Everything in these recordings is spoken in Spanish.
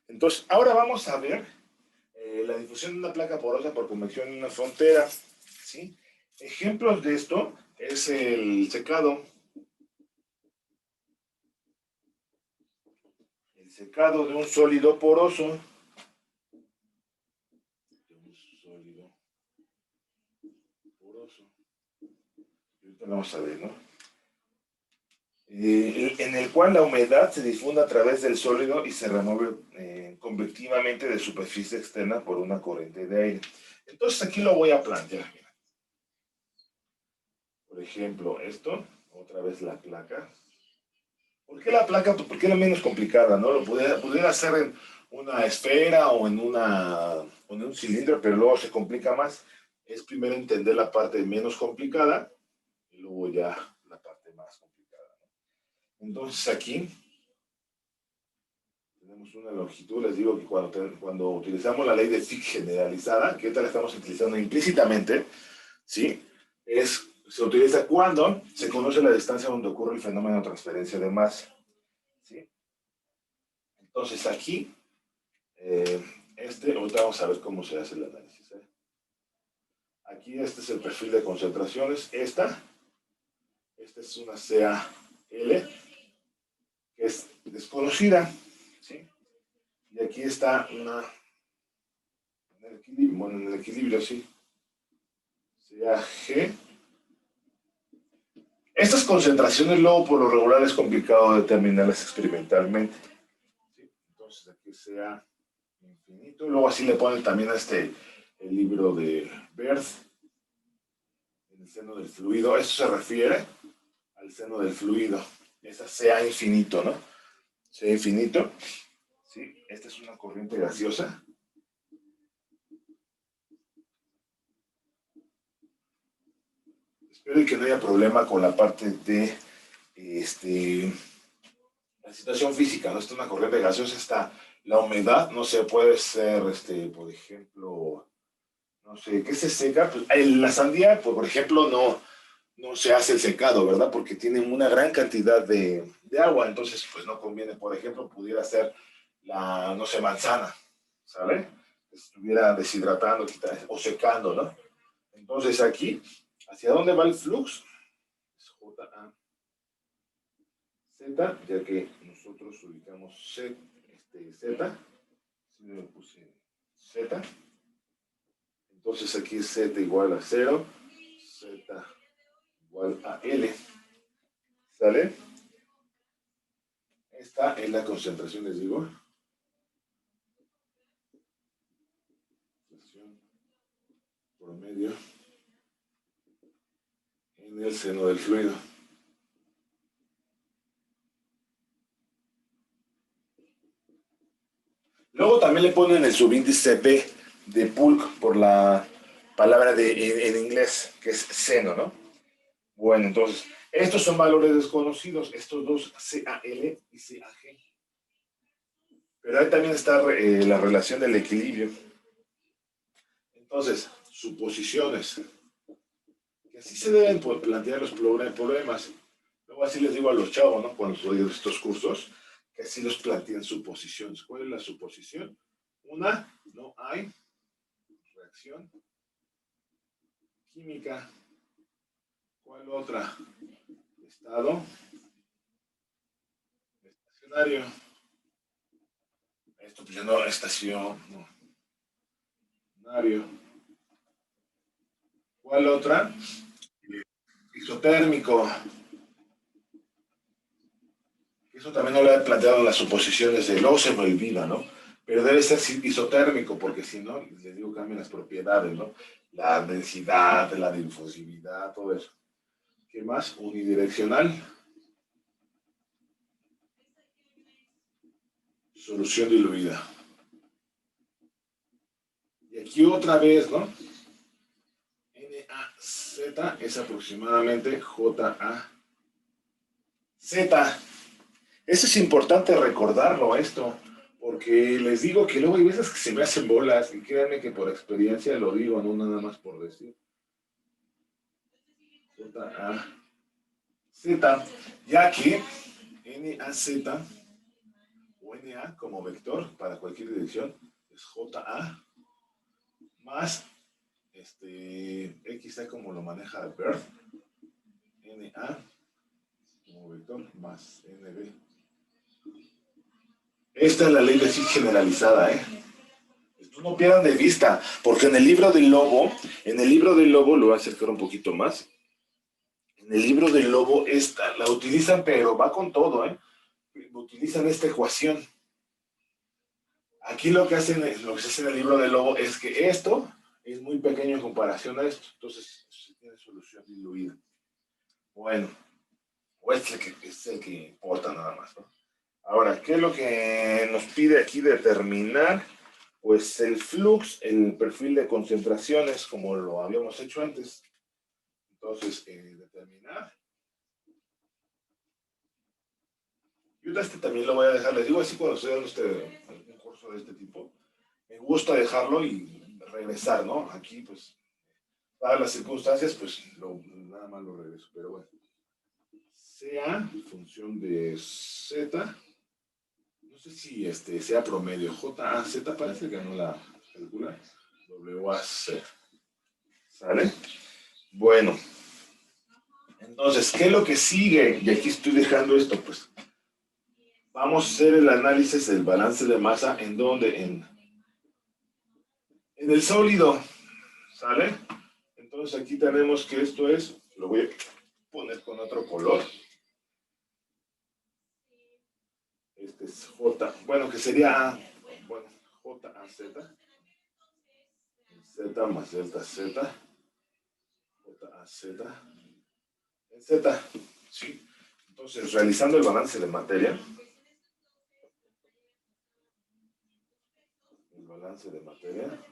Entonces, ahora vamos a ver la difusión de una placa porosa por convección en una frontera, ¿sí? Ejemplos de esto es el secado. El secado de un sólido poroso. Ahorita lo vamos a ver, ¿no? En el cual la humedad se difunde a través del sólido y se remueve convectivamente de superficie externa por una corriente de aire. Entonces aquí lo voy a plantear. Mira. Por ejemplo, esto, otra vez la placa. ¿Por qué la placa? Pues porque era menos complicada, ¿no? Lo pudiera hacer en una esfera o en un cilindro, pero luego se complica más. Es primero entender la parte menos complicada y luego ya la parte más complicada, ¿no? Entonces aquí tenemos una longitud, les digo que cuando utilizamos la ley de Fick generalizada, que ahorita la estamos utilizando implícitamente, ¿sí? Se utiliza cuando se conoce la distancia donde ocurre el fenómeno de transferencia de masa, ¿sí? Entonces aquí, ahorita vamos a ver cómo se hace el análisis, ¿eh? Aquí este es el perfil de concentraciones, esta es una CaL, que es desconocida, ¿sí? Y aquí está en el equilibrio, sí, CaG. Estas concentraciones luego por lo regular es complicado determinarlas experimentalmente, ¿sí? Entonces aquí sea infinito, luego así le ponen también a el libro de Berth, en el seno del fluido, esto se refiere al seno del fluido, esa sea infinito, ¿no? Sea infinito, ¿sí? Esta es una corriente gaseosa. Espero que no haya problema con la parte de la situación física, ¿no? Esta es una corriente gaseosa, está la humedad, no sé, puede ser, por ejemplo, no sé, ¿qué se seca? Pues, la sandía, pues, por ejemplo, no se hace el secado, ¿verdad? Porque tienen una gran cantidad de agua, entonces, pues no conviene, por ejemplo, pudiera ser no sé, manzana, ¿sale? Estuviera deshidratando o secando, ¿no? Entonces aquí, ¿hacia dónde va el flux? Es JA. Z, ya que nosotros ubicamos Z, si me puse Z, entonces aquí es Z igual a 0, Z igual a L, ¿sale? Esta es la concentración, les digo. Promedio en el seno del fluido. Luego también le ponen el subíndice B de bulk por la palabra en inglés, que es seno, ¿no? Bueno, entonces, estos son valores desconocidos, estos dos CaL y CaG. Pero ahí también está la relación del equilibrio. Entonces, suposiciones. Que así se deben plantear los problemas. Luego así les digo a los chavos, ¿no? Cuando estudio estos cursos, que así los plantean suposiciones. ¿Cuál es la suposición? Una, no hay reacción química. ¿Cuál otra? Estado estacionario. Esto pues ya no, estacionario. ¿Cuál otra? Isotérmico. Eso también no lo he planteado en las suposiciones de luego se me olvida, ¿no? Pero debe ser isotérmico, porque si no, les digo, cambian las propiedades, ¿no? La densidad, la difusividad, todo eso. ¿Qué más? Unidireccional. Solución diluida. Y aquí otra vez, ¿no? NaZ es aproximadamente JaZ. Eso es importante recordarlo, esto, porque les digo que luego hay veces que se me hacen bolas, y créanme que por experiencia lo digo, no nada más por decir. JaZ, ya que NaZ o NA como vector para cualquier dirección, es JA más XA como lo maneja BERT, NA como vector más NB. Esta es la ley de Fick generalizada, ¿eh? No pierdan de vista, porque en el libro del lobo, lo voy a acercar un poquito más. En el libro del lobo, esta la utilizan, pero va con todo, ¿eh? Utilizan esta ecuación. Aquí lo que se hace en el libro del lobo es que esto es muy pequeño en comparación a esto, entonces tiene solución diluida. Bueno, o es el que importa nada más, ¿no? Ahora, ¿qué es lo que nos pide aquí determinar? Pues el flux, el perfil de concentraciones, como lo habíamos hecho antes. Entonces, determinar. Yo también lo voy a dejar, les digo así cuando estoy dando un curso de este tipo. Me gusta dejarlo y regresar, ¿no? Aquí, pues, dadas las circunstancias, pues, nada más lo regreso. Pero bueno. Sea función de Z. No sé si sea promedio. JAZ parece que no la calcula. WAZ. ¿Sale? Bueno. Entonces, ¿qué es lo que sigue? Y aquí estoy dejando esto, pues. Vamos a hacer el análisis del balance de masa. ¿En dónde? En el sólido. ¿Sale? Entonces aquí tenemos que esto es, lo voy a poner con otro color. Este es J, bueno, que sería A, bueno, JAZ. Z más delta Z. JAZ. En Z, ¿sí? Entonces, realizando el balance de materia. El balance de materia.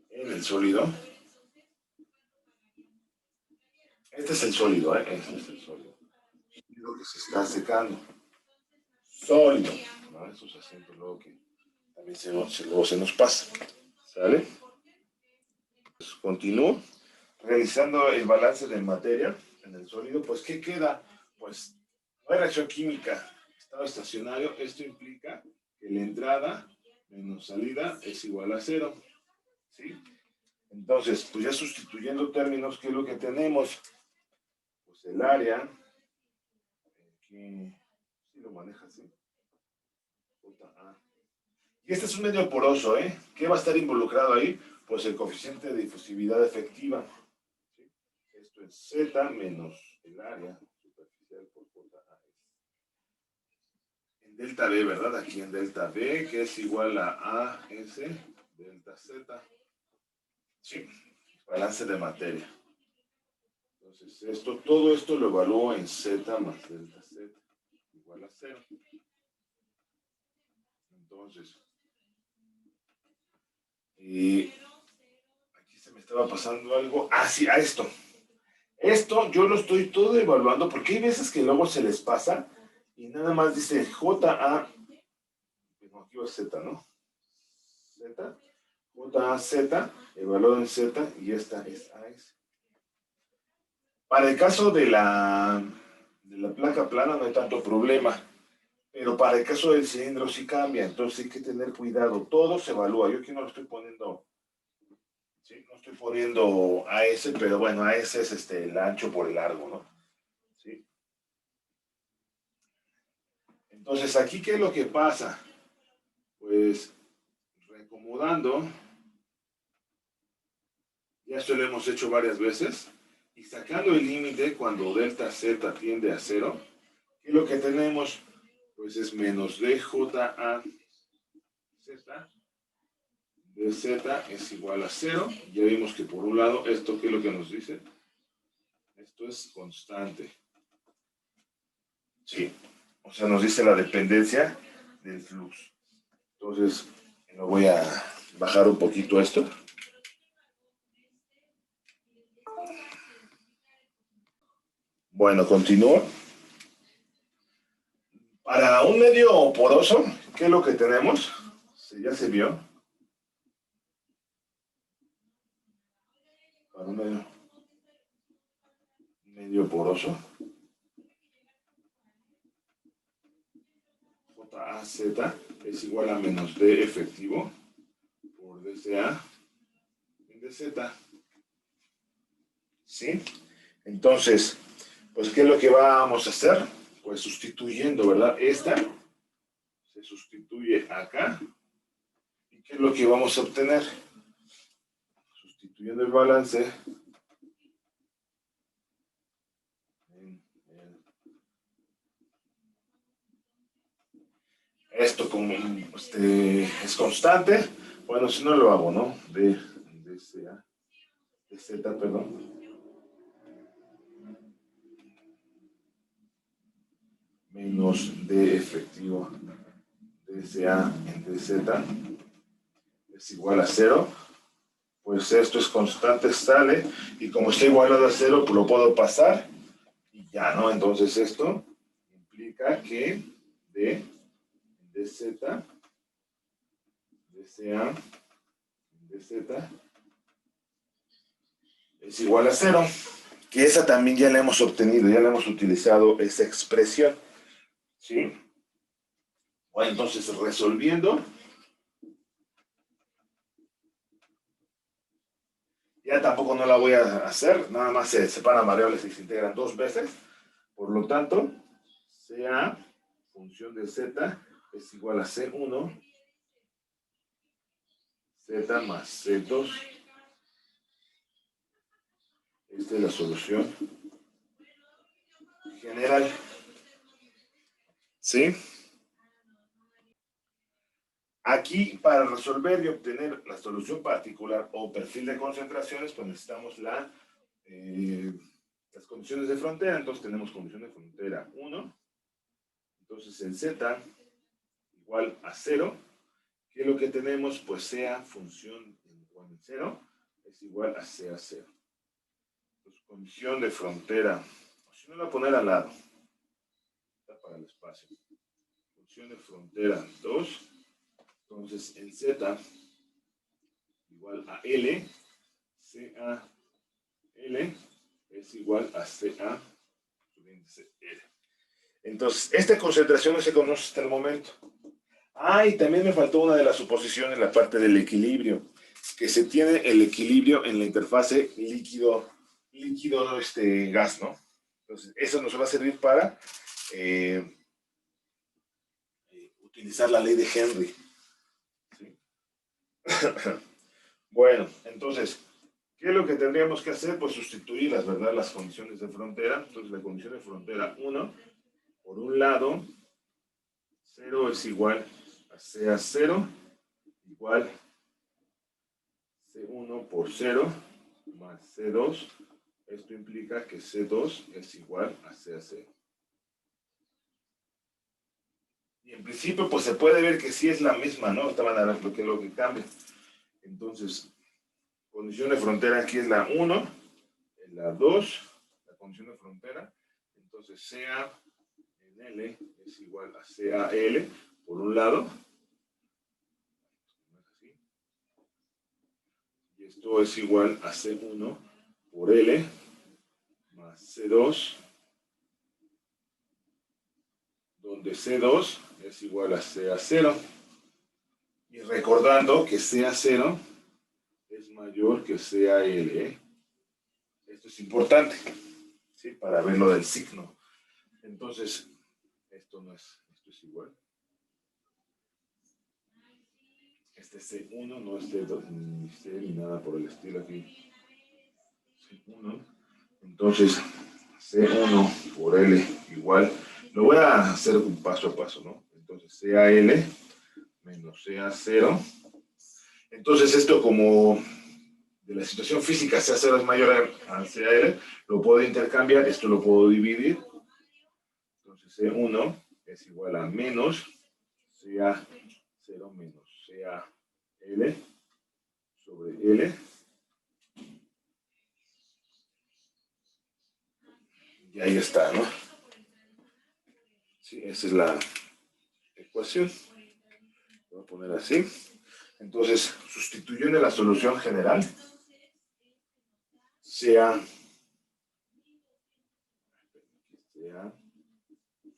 En el sólido. Este es el sólido, ¿eh? Este es el sólido. Y lo que se está secando. Sólido. ¿No? Esos acentos luego que también luego se nos pasa. ¿Sale? Pues continúo. Realizando el balance de materia en el sólido, pues ¿qué queda? Pues no hay reacción química. Estado estacionario. Esto implica que la entrada menos salida es igual a cero. ¿Sí? Entonces, pues ya sustituyendo términos, ¿qué es lo que tenemos? Pues el área, aquí, si lo maneja así, JA. Y este es un medio poroso, ¿eh? ¿Qué va a estar involucrado ahí? Pues el coeficiente de difusividad efectiva. ¿Sí? Esto es Z menos el área superficial por JA. En delta B, ¿verdad? Aquí en delta B, que es igual a AS delta Z. Sí, balance de materia. Entonces, todo esto lo evalúo en Z más delta Z, igual a 0. Entonces, aquí se me estaba pasando algo. Ah, sí, a esto. Esto yo lo estoy todo evaluando porque hay veces que luego se les pasa y nada más dice JA, bueno, aquí va Z, ¿no? Z, JAZ, evaluado en Z y esta es AS. Para el caso de la placa plana no hay tanto problema, pero para el caso del cilindro sí cambia, entonces hay que tener cuidado. Todo se evalúa. Yo aquí no lo estoy poniendo, ¿sí? No estoy poniendo AS, pero bueno, AS es el ancho por el largo, ¿no? ¿Sí? Entonces, aquí, ¿qué es lo que pasa? Pues, reacomodando, ya esto lo hemos hecho varias veces, y sacando el límite cuando delta Z tiende a 0, ¿qué es lo que tenemos? Pues es menos DJA Z, dz es igual a 0. Ya vimos que por un lado, ¿esto qué es lo que nos dice? Esto es constante. ¿Sí? O sea, nos dice la dependencia del flux. Entonces, lo voy a bajar un poquito esto. Bueno, continúo. Para un medio poroso, ¿qué es lo que tenemos? Ya se vio. Para un medio poroso. JAZ es igual a menos D efectivo por DCA en DZ. ¿Sí? Entonces, pues, ¿qué es lo que vamos a hacer? Pues sustituyendo, ¿verdad? Esta se sustituye acá. ¿Y qué es lo que vamos a obtener? Sustituyendo el balance esto como es constante, bueno, si no lo hago, ¿no? De Z, perdón. Menos D efectivo DCA en DZ es igual a 0. Pues esto es constante, sale, y como está igualado a 0, pues lo puedo pasar, y ya, ¿no? Entonces esto implica que D, DZ, DCA, DZ es igual a 0, que esa también ya la hemos obtenido, ya la hemos utilizado esa expresión, ¿sí? Bueno, entonces resolviendo, ya tampoco no la voy a hacer, nada más se separan variables y se integran dos veces, por lo tanto, CA, función de Z, es igual a C1, Z más C2. Esta es la solución general. ¿Sí? Aquí, para resolver y obtener la solución particular o perfil de concentraciones, pues necesitamos las condiciones de frontera. Entonces tenemos condición de frontera 1. Entonces en Z igual a 0. ¿Qué es lo que tenemos? Pues sea función en 0 es igual a C a 0. Entonces condición de frontera, si no la voy a poner al lado, está para el espacio. Función de frontera 2. Entonces en Z igual a L, CA L es igual a CA su índice L. Entonces, esta concentración no se conoce hasta el momento. Ah, y también me faltó una de las suposiciones, la parte del equilibrio, que se tiene el equilibrio en la interfase líquido-gas, ¿no? Entonces, eso nos va a servir para utilizar la ley de Henry. ¿Sí? Bueno, entonces, ¿qué es lo que tendríamos que hacer? Pues sustituir las condiciones de frontera. Entonces, la condición de frontera 1, por un lado, 0 es igual a CA 0, igual C1 por 0 más C2. Esto implica que C2 es igual a CA 0. Y en principio, pues se puede ver que sí es la misma, ¿no? Esta manera es lo que cambia. Entonces, condición de frontera aquí es la 1, la 2, la condición de frontera. Entonces, CA en L es igual a CAL, por un lado. Y esto es igual a C1 por L más C2, donde C2 es igual a CA0. Y recordando que CA0 es mayor que CAL. Esto es importante, ¿sí? Para ver lo del signo. Entonces, esto es igual. Este C1 no es C2, ni C ni nada por el estilo aquí. C1. Entonces, C1 por L igual. Lo voy a hacer paso a paso, ¿no? Entonces, CAL menos CA0. Entonces, esto como de la situación física, CA0 es mayor a CAL, lo puedo intercambiar, esto lo puedo dividir. Entonces, C1 es igual a menos CA0 menos CAL sobre L. Y ahí está, ¿no? Sí, esa es la ecuación. Voy a poner así. Entonces, sustituyendo la solución general, sea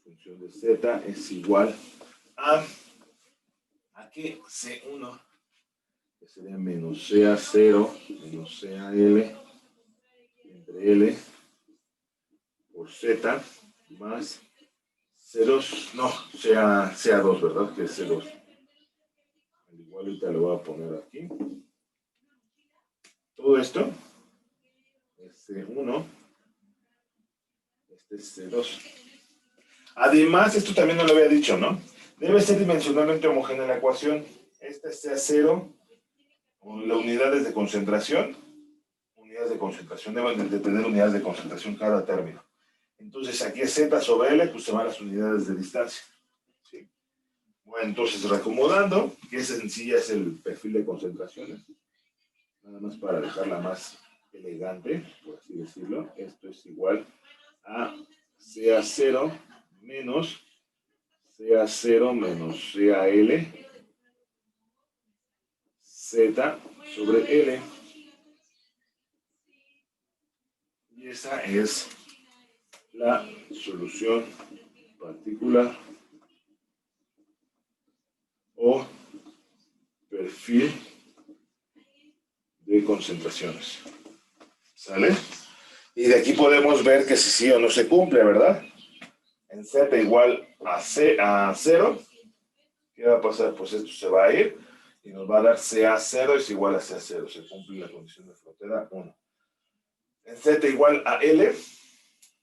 función de z es igual a que C1, que sería menos CA0 menos CAL entre L por Z más C2, no, CA2, ¿verdad? Que es C2. Al igual ahorita lo voy a poner aquí. Todo esto es C1, este es C2. Además, esto también no lo había dicho, ¿no? Debe ser dimensionalmente homogénea la ecuación. Esta es CA0, las unidades de concentración. Unidades de concentración, deben de tener unidades de concentración cada término. Entonces, aquí es Z sobre L, pues se van las unidades de distancia. ¿Sí? Bueno, entonces, reacomodando, que ese en sí ya es el perfil de concentraciones. Nada más para dejarla más elegante, por así decirlo. Esto es igual a CA0 menos CA0 menos CAL Z sobre L. Y esa es la solución particular o perfil de concentraciones. ¿Sale? Y de aquí podemos ver que si sí o no se cumple, ¿verdad? En Z igual a 0, ¿qué va a pasar? Pues esto se va a ir y nos va a dar CA0 es igual a CA0. Se cumple la condición de frontera 1. En Z igual a L,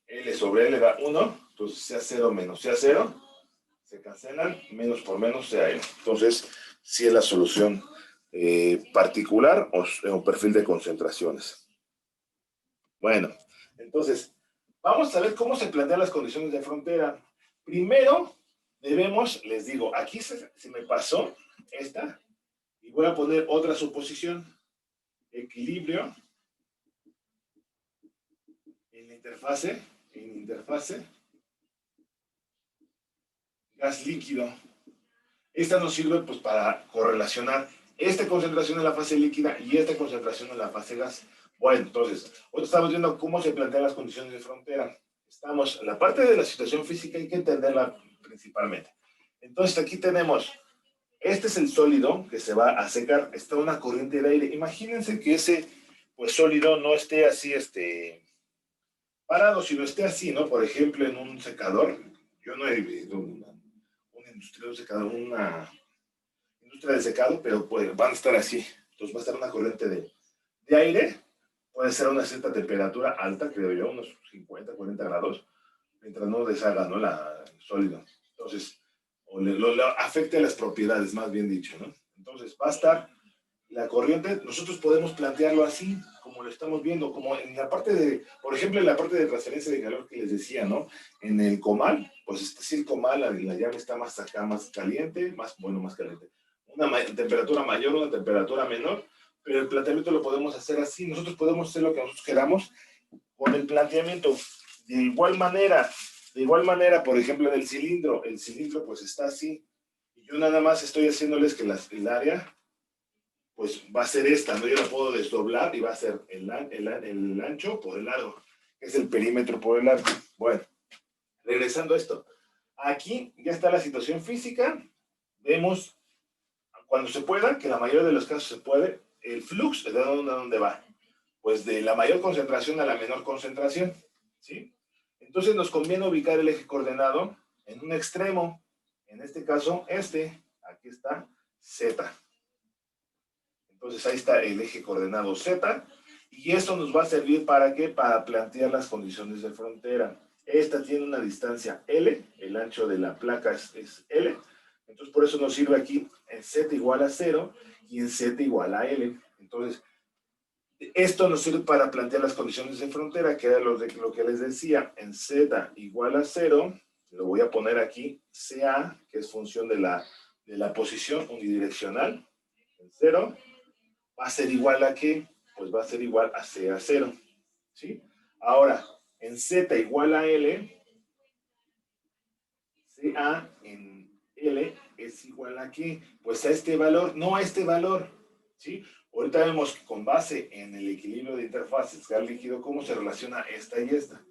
L sobre L da 1, entonces CA0 menos CA0 se cancelan, menos por menos CA L. Entonces, sí es la solución particular o perfil de concentraciones. Bueno, entonces, vamos a ver cómo se plantean las condiciones de frontera. Primero, debemos, les digo, aquí se me pasó esta, y voy a poner otra suposición. Equilibrio en interfase, gas líquido. Esta nos sirve pues para correlacionar esta concentración en la fase líquida y esta concentración en la fase gas. Bueno, entonces, hoy estamos viendo cómo se plantean las condiciones de frontera. Estamos en la parte de la situación física, hay que entenderla principalmente. Entonces, aquí tenemos, este es el sólido que se va a secar, está una corriente de aire. Imagínense que ese pues, sólido no esté así, parado, sino esté así, ¿no? Por ejemplo, en un secador. Yo no he vivido una industria de secador, una industria de secado, pero pues, van a estar así. Entonces va a estar una corriente de aire, puede ser a una cierta temperatura alta, creo yo, unos 50, 40 grados, mientras no deshaga, ¿no? El sólido. Entonces, o lo afecte a las propiedades, más bien dicho, ¿no? Entonces va a estar la corriente, nosotros podemos plantearlo así, como lo estamos viendo, como en la parte de, por ejemplo, en la parte de transferencia de calor que les decía, ¿no? En el comal, pues si el comal, la llave está más acá, más caliente, más caliente. Una temperatura mayor, una temperatura menor, pero el planteamiento lo podemos hacer así. Nosotros podemos hacer lo que nosotros queramos con el planteamiento. De igual manera, por ejemplo, en el cilindro pues está así. Y yo nada más estoy haciéndoles que el área pues va a ser esta, ¿no? Yo la puedo desdoblar y va a ser el ancho por el largo, que es el perímetro por el largo. Bueno, regresando a esto. Aquí ya está la situación física. Vemos, cuando se pueda, que en la mayoría de los casos se puede, el flux, ¿de dónde va? Pues de la mayor concentración a la menor concentración, ¿sí? Entonces nos conviene ubicar el eje coordenado en un extremo, en este caso, aquí está, Z. Entonces ahí está el eje coordenado Z, y esto nos va a servir ¿para qué? Para plantear las condiciones de frontera. Esta tiene una distancia L, el ancho de la placa es L, entonces por eso nos sirve aquí en Z igual a 0 y en Z igual a L. Entonces, esto nos sirve para plantear las condiciones de frontera, que era lo que les decía, en Z igual a 0, lo voy a poner aquí, CA, que es función de la posición unidireccional, en 0, va a ser igual a ¿qué? Pues va a ser igual a CA0, ¿sí? Ahora, en Z igual a L, CA en L es igual a ¿qué? Pues a este valor, no a este valor, ¿sí? Ahorita vemos que con base en el equilibrio de interfaces gas líquido, cómo se relaciona esta y esta.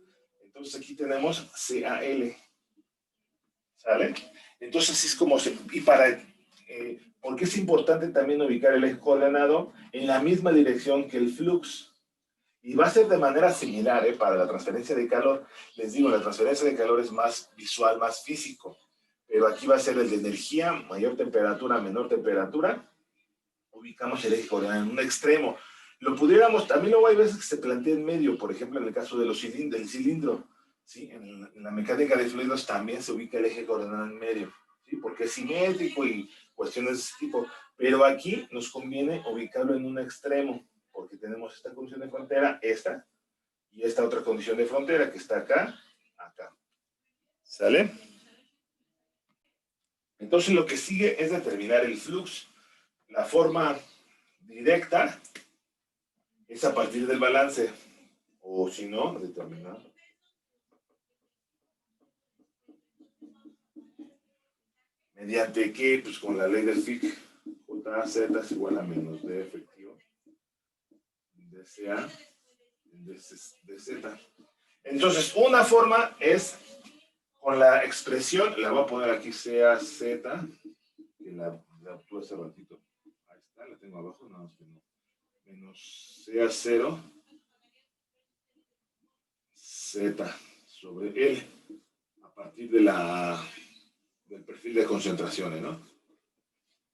Entonces aquí tenemos CAL, ¿sale? Entonces así es como se... Y porque es importante también ubicar el eje coordenado en la misma dirección que el flux. Y va a ser de manera similar, para la transferencia de calor. Les digo, la transferencia de calor es más visual, más físico. Pero aquí va a ser el de energía, mayor temperatura, menor temperatura. Ubicamos el eje coordenado en un extremo. Lo pudiéramos, también luego hay veces que se plantea en medio, por ejemplo, en el caso de del cilindro. ¿Sí? En la mecánica de fluidos también se ubica el eje coordenado en medio, ¿sí? Porque es simétrico y cuestiones de ese tipo. Pero aquí nos conviene ubicarlo en un extremo, porque tenemos esta condición de frontera, esta, y esta otra condición de frontera que está acá, acá. ¿Sale? Entonces lo que sigue es determinar el flux. La forma directa es a partir del balance, o si no, determinar. ¿Mediante qué? Pues con la ley del Fick, JZ es igual a menos D efectivo, DCA, DZ. Entonces, una forma es con la expresión, la voy a poner aquí CAZ, que la obtuve hace ratito. Ahí está, la tengo abajo, nada más que no. Menos CA0, Z sobre L, a partir de del perfil de concentraciones, ¿no?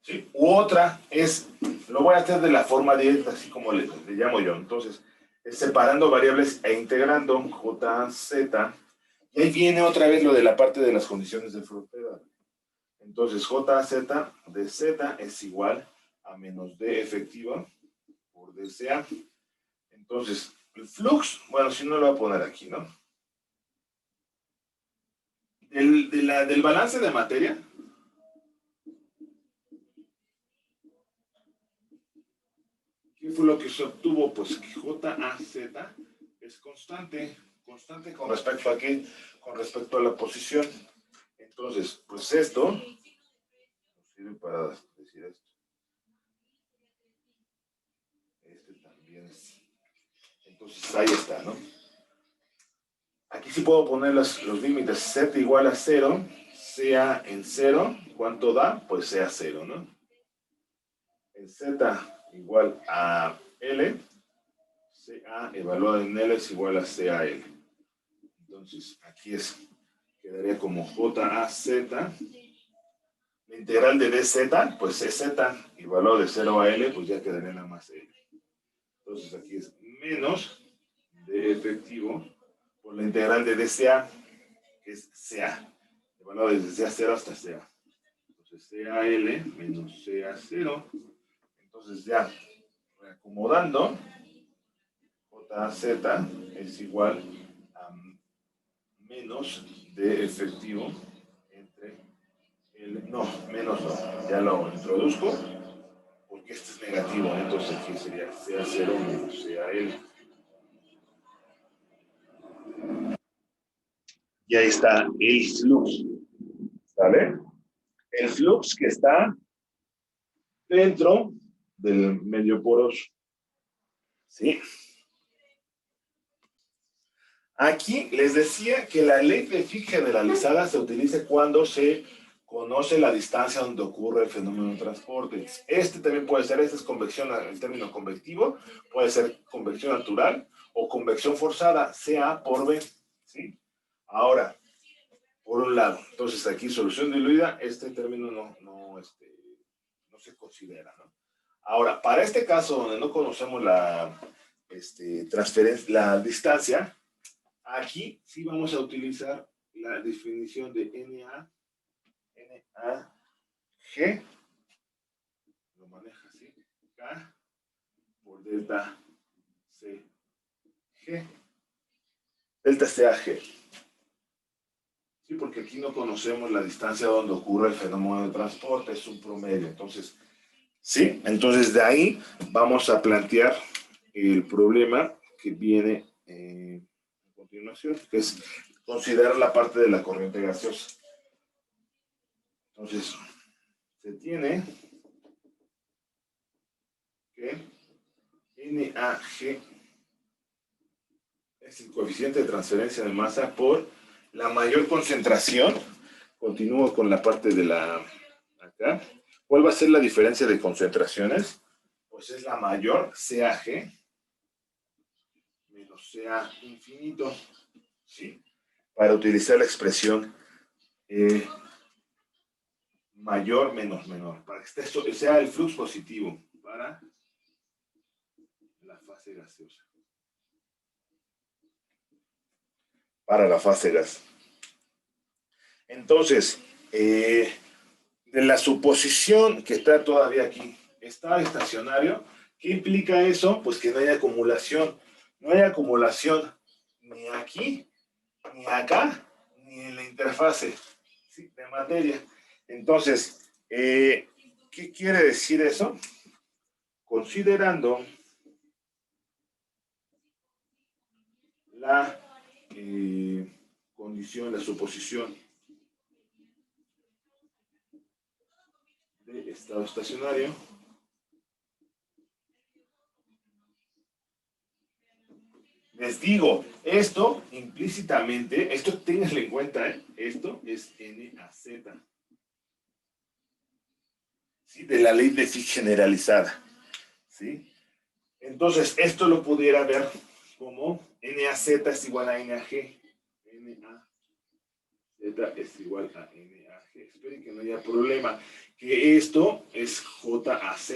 ¿Sí? U otra es, lo voy a hacer de la forma directa, así como le llamo yo. Entonces, es separando variables e integrando JZ. Y ahí viene otra vez lo de la parte de las condiciones de frontera. Entonces, JZ de Z es igual a menos D efectiva por DCA. Entonces, el flux, bueno, si no lo voy a poner aquí, ¿no? Del balance de materia, ¿qué fue lo que se obtuvo? Pues que JAZ es constante con respecto a qué, con respecto a la posición. Entonces, pues esto nos sirve para decir esto. Este también es. Entonces, ahí está, ¿no? Aquí sí puedo poner los límites. Z igual a 0, sea en 0, ¿cuánto da? Pues sea 0, ¿no? En Z igual a L, CA evaluado en L es igual a CAL. Entonces, aquí quedaría como JAZ. La integral de DZ, pues es Z, evaluado de 0 a L, pues ya quedaría nada más L. Entonces, aquí es menos de efectivo por la integral de DCA, que es CA. Evaluado desde CA0 hasta CA. Entonces, CAL menos CA0. Entonces, ya reacomodando, JZ es igual a menos de efectivo entre el... No, menos no. Ya lo introduzco porque este es negativo. Entonces aquí sería CA0 menos CAL. Y ahí está el flux. ¿Sale? El flux que está dentro del medio poroso. ¿Sí? Aquí les decía que la ley de Fick generalizada se utiliza cuando se conoce la distancia donde ocurre el fenómeno de transporte. Este también puede ser, este es convección, el término convectivo, puede ser convección natural o convección forzada, sea por B. ¿Sí? Ahora, por un lado, entonces aquí solución diluida, este término no se considera, ¿no? Ahora, para este caso donde no conocemos transferencia, la distancia, aquí sí vamos a utilizar la definición de NaG, lo maneja así, K por delta CG, delta CAG. Sí, porque aquí no conocemos la distancia donde ocurre el fenómeno de transporte, es un promedio. Entonces, sí, entonces de ahí vamos a plantear el problema que viene a continuación, que es considerar la parte de la corriente gaseosa. Entonces, se tiene que NaG es el coeficiente de transferencia de masa por la mayor concentración continúo con la parte de la acá. ¿Cuál va a ser la diferencia de concentraciones? Pues es la mayor, CAG, menos CA infinito, ¿sí? Para utilizar la expresión mayor menos menor, para que sea el flux positivo para la fase gaseosa. Para la fase gas. Entonces, de la suposición que está todavía aquí, está estacionario, ¿qué implica eso? Pues que no hay acumulación. No hay acumulación ni aquí, ni acá, ni en la interfase, ¿sí?, de materia. Entonces, ¿qué quiere decir eso? Considerando la condición, la suposición de estado estacionario, les digo, esto implícitamente, esto ténganlo en cuenta, esto es NaZ, ¿sí?, de la ley de Fick generalizada, ¿sí? Entonces, esto lo pudiera ver como NaZ es igual a NaG, NaZ es igual a NaG. Esperen que no haya problema, que esto es JAZ,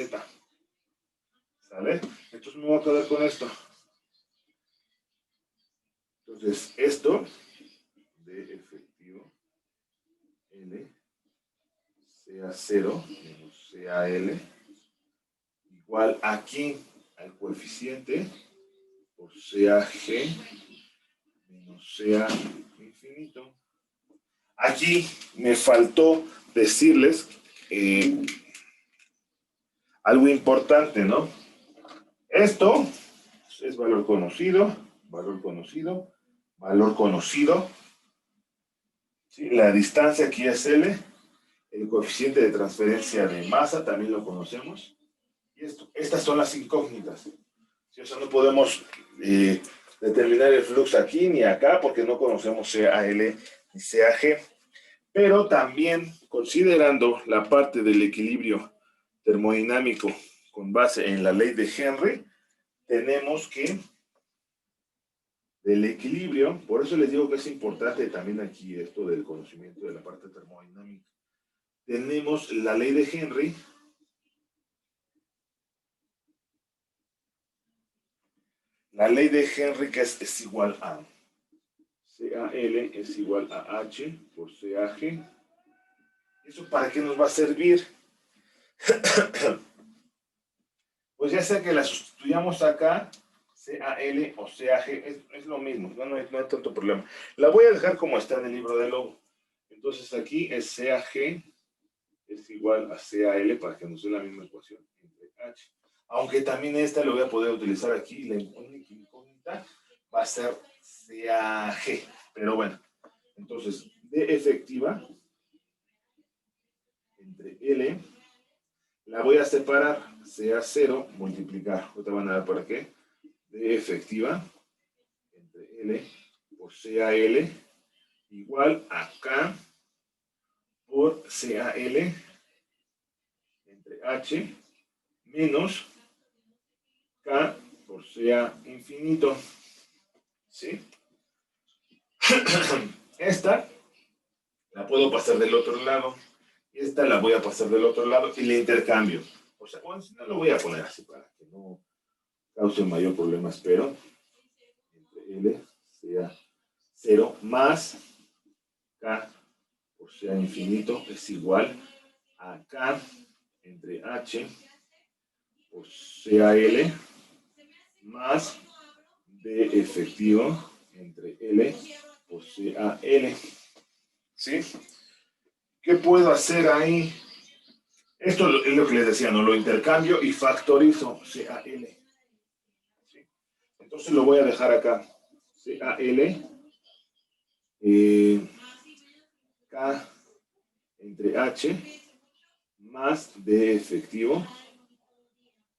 ¿sale? Entonces me voy a quedar con esto. Entonces, esto de efectivo L sea 0 menos sea L igual aquí al coeficiente por sea G menos sea infinito. Aquí me faltó decirles algo importante, ¿no? Esto es valor conocido, valor conocido, valor conocido. ¿Sí? La distancia aquí es L, el coeficiente de transferencia de masa también lo conocemos. Y estas son las incógnitas. ¿Sí? O sea, no podemos determinar el flux aquí ni acá porque no conocemos CAL ni CAG. Pero también considerando la parte del equilibrio termodinámico con base en la ley de Henry, tenemos que del equilibrio, por eso les digo que es importante también aquí esto del conocimiento de la parte termodinámica. Tenemos la ley de Henry, la ley de Henry que es igual a CAL es igual a H por CAG. ¿Eso para qué nos va a servir? Pues ya sea que la sustituyamos acá, CAL o CAG, es lo mismo, no hay tanto problema. La voy a dejar como está en el libro de Lobo. Entonces aquí es CAG es igual a CAL para que nos dé la misma ecuación entre H. Aunque también esta lo voy a poder utilizar aquí, la incógnita va a ser CAG. Pero bueno, entonces D efectiva entre L la voy a separar, sea 0, multiplicar. Ahorita van a ver para qué. D efectiva entre L por CAL igual a K por CAL entre H menos K por CA infinito. ¿Sí? Esta la puedo pasar del otro lado. Esta la voy a pasar del otro lado y le intercambio. O sea, bueno, no lo voy a poner así para que no cause mayor problema, espero. Entre L sea 0 más K por sea infinito es igual a K entre H por sea L más D efectivo entre L por sea L. ¿Sí? ¿Qué puedo hacer ahí? Esto es lo que les decía, ¿no? Lo intercambio y factorizo CAL. ¿Sí? Entonces lo voy a dejar acá. CAL K entre H más D efectivo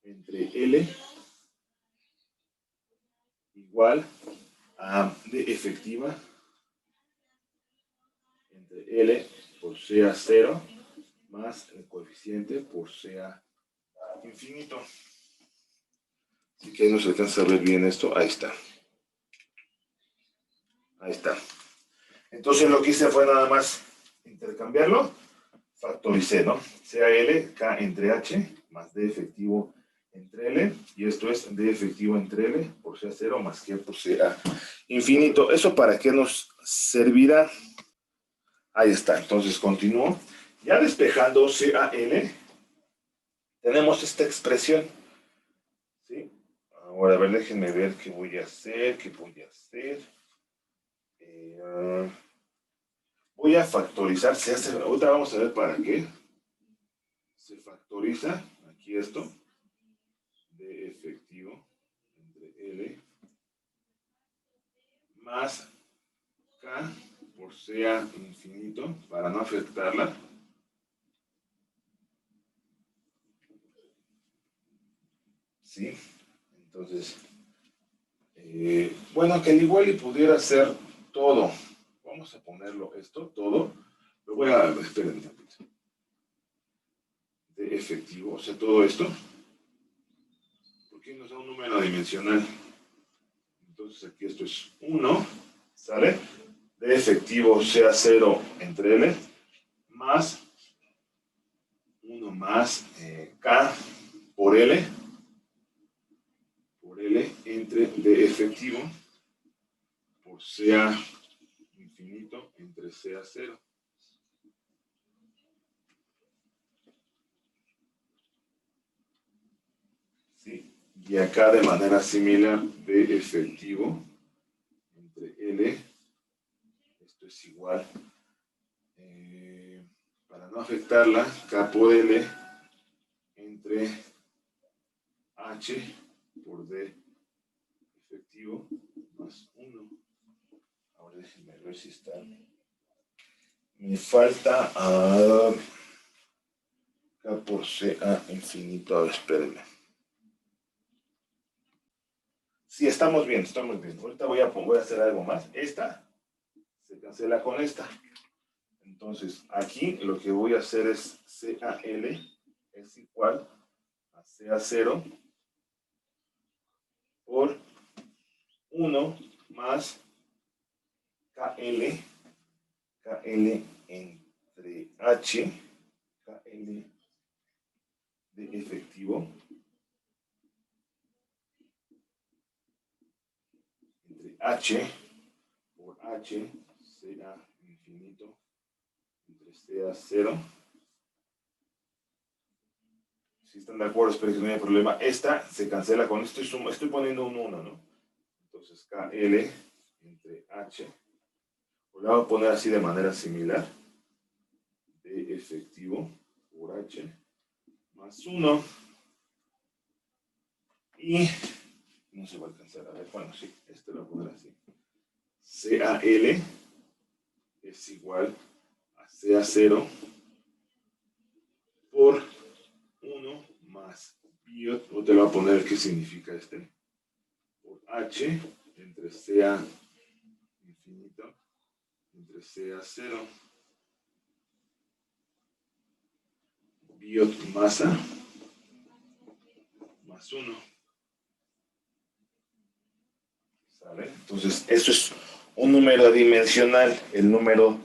entre L igual a D efectiva entre L por CA 0 más el coeficiente por CA infinito. Así que no se alcanza a ver bien esto. Ahí está. Ahí está. Entonces lo que hice fue nada más intercambiarlo. Factoricé, ¿no? CAL, K entre H, más D efectivo entre L. Y esto es D efectivo entre L por CA 0 más G por CA infinito. ¿Eso para qué nos servirá? Ahí está. Entonces continúo. Ya despejando CAL, tenemos esta expresión. ¿Sí? Ahora, a ver, déjenme ver qué voy a hacer, voy a factorizar, ahorita vamos a ver para qué. Se factoriza, aquí esto, de efectivo entre L más K por CA infinito, para no afectarla. ¿Sí? Entonces, bueno, que al igual y pudiera ser todo. Vamos a ponerlo esto, todo. Lo voy a, esperen un poquito. De efectivo, o sea, todo esto. Porque nos da un número dimensional. Entonces aquí esto es 1, ¿sale? De efectivo sea 0 entre L, más 1 más K por L entre D efectivo por CA infinito entre CA 0. ¿Sí? Y acá de manera similar, D efectivo entre L, esto es igual, para no afectarla, K por L entre H por D efectivo más 1. Ahora déjenme ver si está. Me falta K por CA infinito. A ver, espérenme. Sí, estamos bien, estamos bien. Ahorita voy a hacer algo más. Esta se cancela con esta. Entonces, aquí lo que voy a hacer es CAL es igual a CA 0 por 1 más KL entre H, KL de efectivo, entre H por H, CA infinito, entre CA 0. Si están de acuerdo, espero que no haya problema. Esta se cancela con esto, estoy poniendo un 1, ¿no? Entonces KL entre H, lo voy a poner así de manera similar, de efectivo por H, más 1, y no se va a alcanzar a ver, bueno, sí, este lo voy a poner así. CAL es igual a CA 0 por 1 más biot, o te lo voy a poner qué significa este, por H entre CA infinito entre CA 0 biot masa más 1. ¿Sale? Entonces, eso es un número dimensional, el número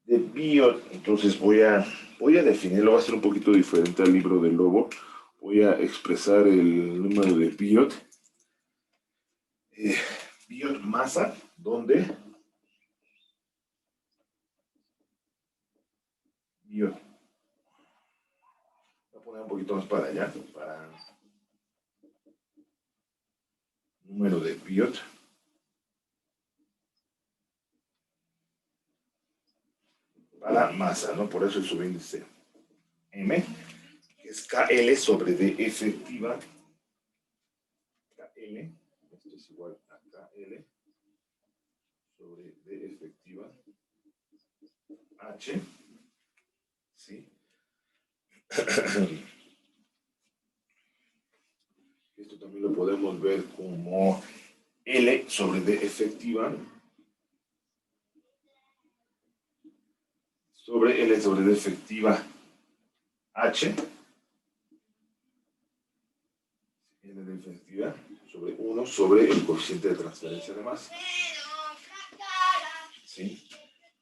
de biot. Entonces voy a definirlo, va a ser un poquito diferente al libro del lobo. Voy a expresar el número de biot. Biot masa, ¿dónde? Biot. Voy a poner un poquito más para allá, para número de biot. Para masa, ¿no? Por eso el subíndice M, que es KL sobre D efectiva. KL, esto es igual a KL sobre D efectiva H, ¿sí? Esto también lo podemos ver como L sobre D efectiva sobre L sobre D efectiva H, L de efectiva, sobre 1 sobre el coeficiente de transferencia de masa. ¿Sí?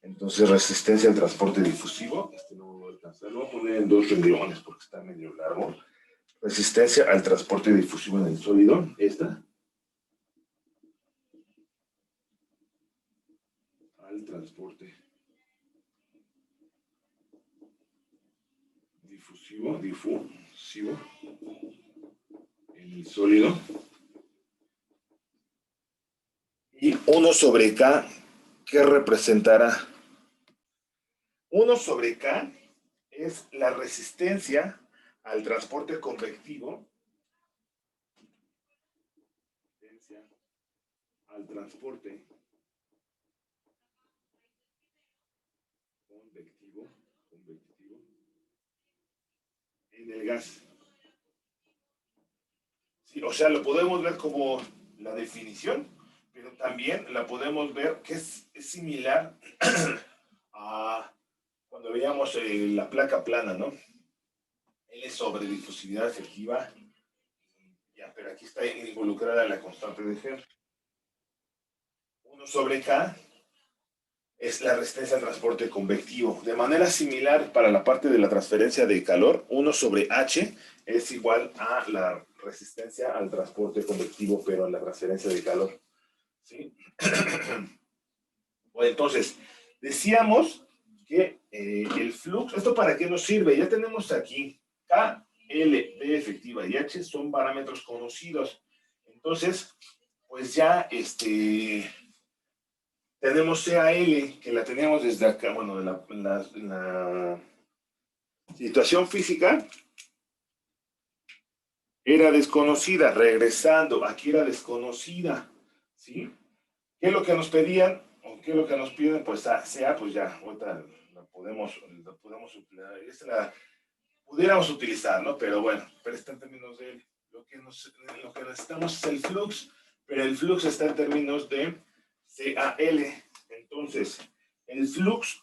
Entonces, resistencia al transporte difusivo, no lo voy a alcanzar, lo voy a poner en 2 renglones porque está medio largo. Resistencia al transporte difusivo en el sólido, esta. Al transporte difusivo en el sólido. Y 1 sobre K, ¿qué representará? 1 sobre K es la resistencia al transporte convectivo. Al transporte convectivo en el gas. Sí, o sea, lo podemos ver como la definición, pero también la podemos ver que es similar a cuando veíamos la placa plana, ¿no? L sobre difusividad efectiva, ya, pero aquí está involucrada la constante de G. 1 sobre K es la resistencia al transporte convectivo. De manera similar, para la parte de la transferencia de calor, 1 sobre H es igual a la resistencia al transporte convectivo, pero a la transferencia de calor. ¿Sí? Bueno, entonces, decíamos que el flujo, ¿esto para qué nos sirve? Ya tenemos aquí K, L, D efectiva y H son parámetros conocidos. Entonces, pues ya tenemos CAL, que la teníamos desde acá, bueno, la situación física era desconocida, regresando, aquí era desconocida, ¿sí? ¿Qué es lo que nos pedían? ¿O qué es lo que nos piden? Pues sea, pues ya, ahorita la podemos pudiéramos utilizar, ¿no? Pero bueno, pero está en términos de lo que necesitamos es el flux, pero el flux está en términos de CAL. Entonces, el flux,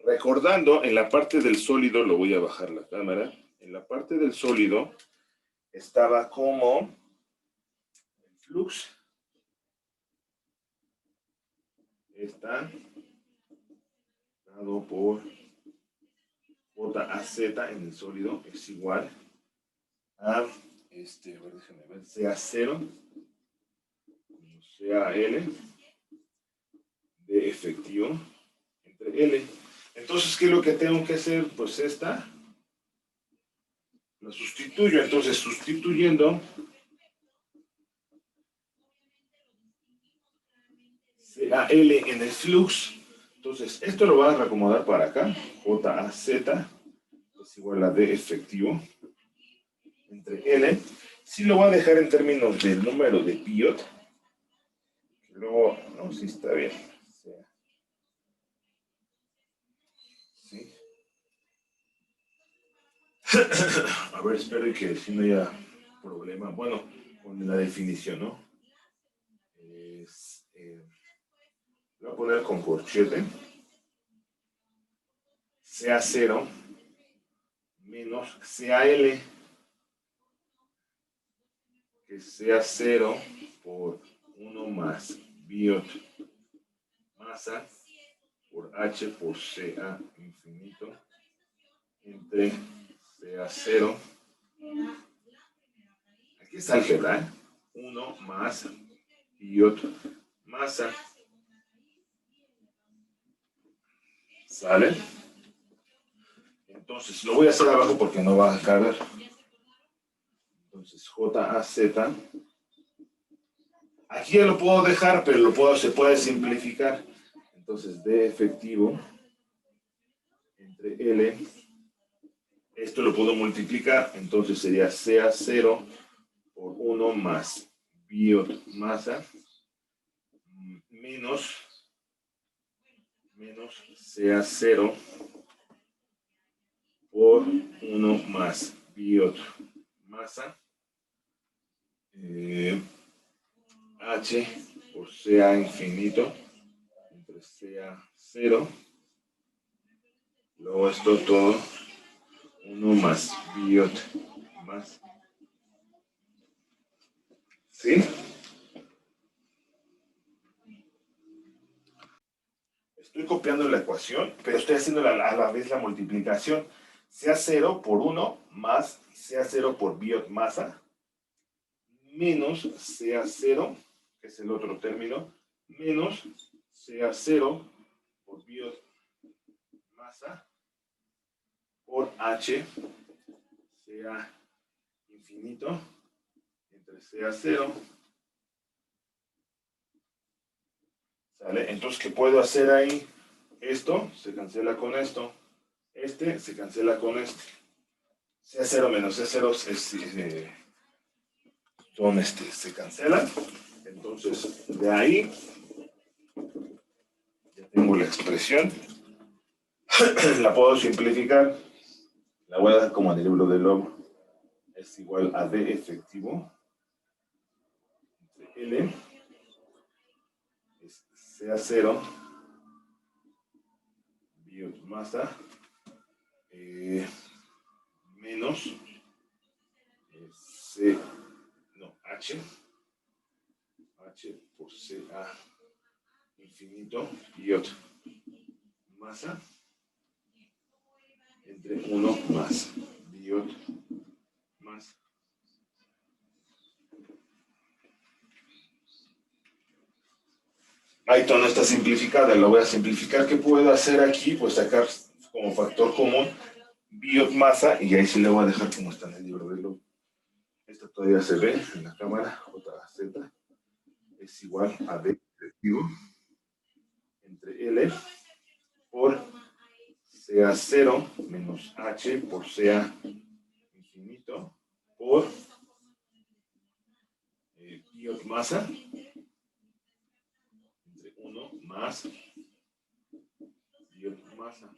recordando, en la parte del sólido, lo voy a bajar la cámara, en la parte del sólido estaba como el flux está dado por JAZ en el sólido es igual a, a ver, déjame ver, CA0 CAL de efectivo entre L. Entonces, ¿qué es lo que tengo que hacer? Pues esta la sustituyo. Entonces, sustituyendo CAL en el flux, entonces esto lo voy a reacomodar para acá. JAZ es igual a D efectivo entre L. Sí lo voy a dejar en términos del número de Biot. Luego, no, sí está bien. ¿Sí? A ver, espero que si no haya problema. Bueno, con la definición, ¿no? Voy a poner con corchete. CA0 menos CAL, que sea 0 por 1 más biot masa por H por CA infinito entre CA0. Aquí es álgebra, ¿eh? 1 más biot masa. ¿Sale? Entonces, lo voy a hacer abajo porque no va a caber. Entonces, JAZ. Aquí ya lo puedo dejar, pero se puede simplificar. Entonces, D efectivo entre L. Esto lo puedo multiplicar. Entonces, sería CA0 por 1 más biot masa menos CA0 por 1 más biot masa H por CA infinito entre CA0 Hago esto todo. 1 más biot más. ¿Sí? Estoy copiando la ecuación, pero estoy haciendo a la vez la multiplicación. Sea 0 por 1 más sea 0 por biot masa menos sea 0, que es el otro término, menos sea 0 por biot masa por h sea infinito entre sea 0. ¿Sale? Entonces, ¿qué puedo hacer ahí? Esto se cancela con esto. Este se cancela con este. Sea 0 menos sea 0 se cancelan. Entonces, de ahí ya tengo la expresión. La puedo simplificar. La voy a dar como el libro de Love. Es igual a D efectivo entre L sea 0 biot masa menos C, no, H por CA infinito biot masa entre 1 más biot más. Python no está simplificada, lo voy a simplificar. ¿Qué puedo hacer aquí? Pues sacar como factor común biot masa, y ahí sí le voy a dejar como está en el libro de Love. Esto todavía se ve en la cámara, JZ es igual a D efectivo entre L por sea 0 menos H por sea infinito por biot masa entre 1 más biot masa.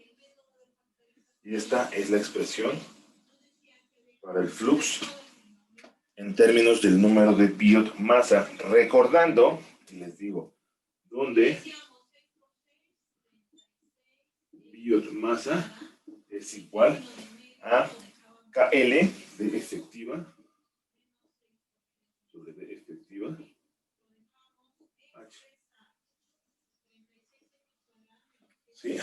Y esta es la expresión para el flux en términos del número de biot masa. Recordando, y les digo, donde biot masa es igual a KL de efectiva sobre D efectiva H. ¿Sí?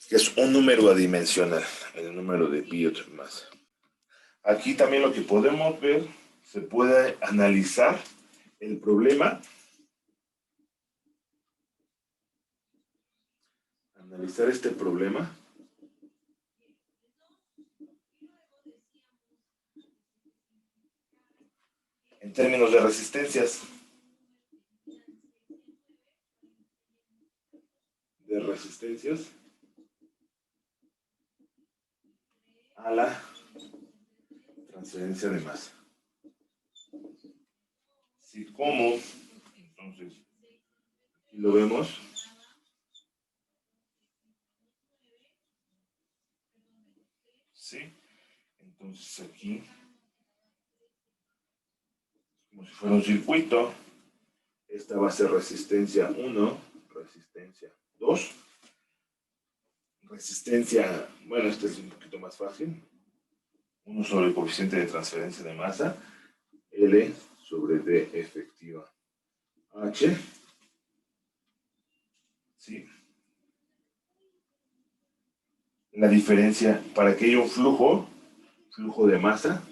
Que es un número adimensional, el número de biot masa. Aquí también lo que podemos ver, se puede analizar el problema, analizar este problema en términos de resistencias. A la transferencia de masa. Si como, entonces, aquí lo vemos. ¿Sí? Entonces aquí, como si fuera un circuito, esta va a ser resistencia 1, resistencia 2, resistencia, bueno, este es un poquito más fácil, 1 sobre el coeficiente de transferencia de masa, L sobre D efectiva H, ¿sí? La diferencia, para que haya un flujo de masa,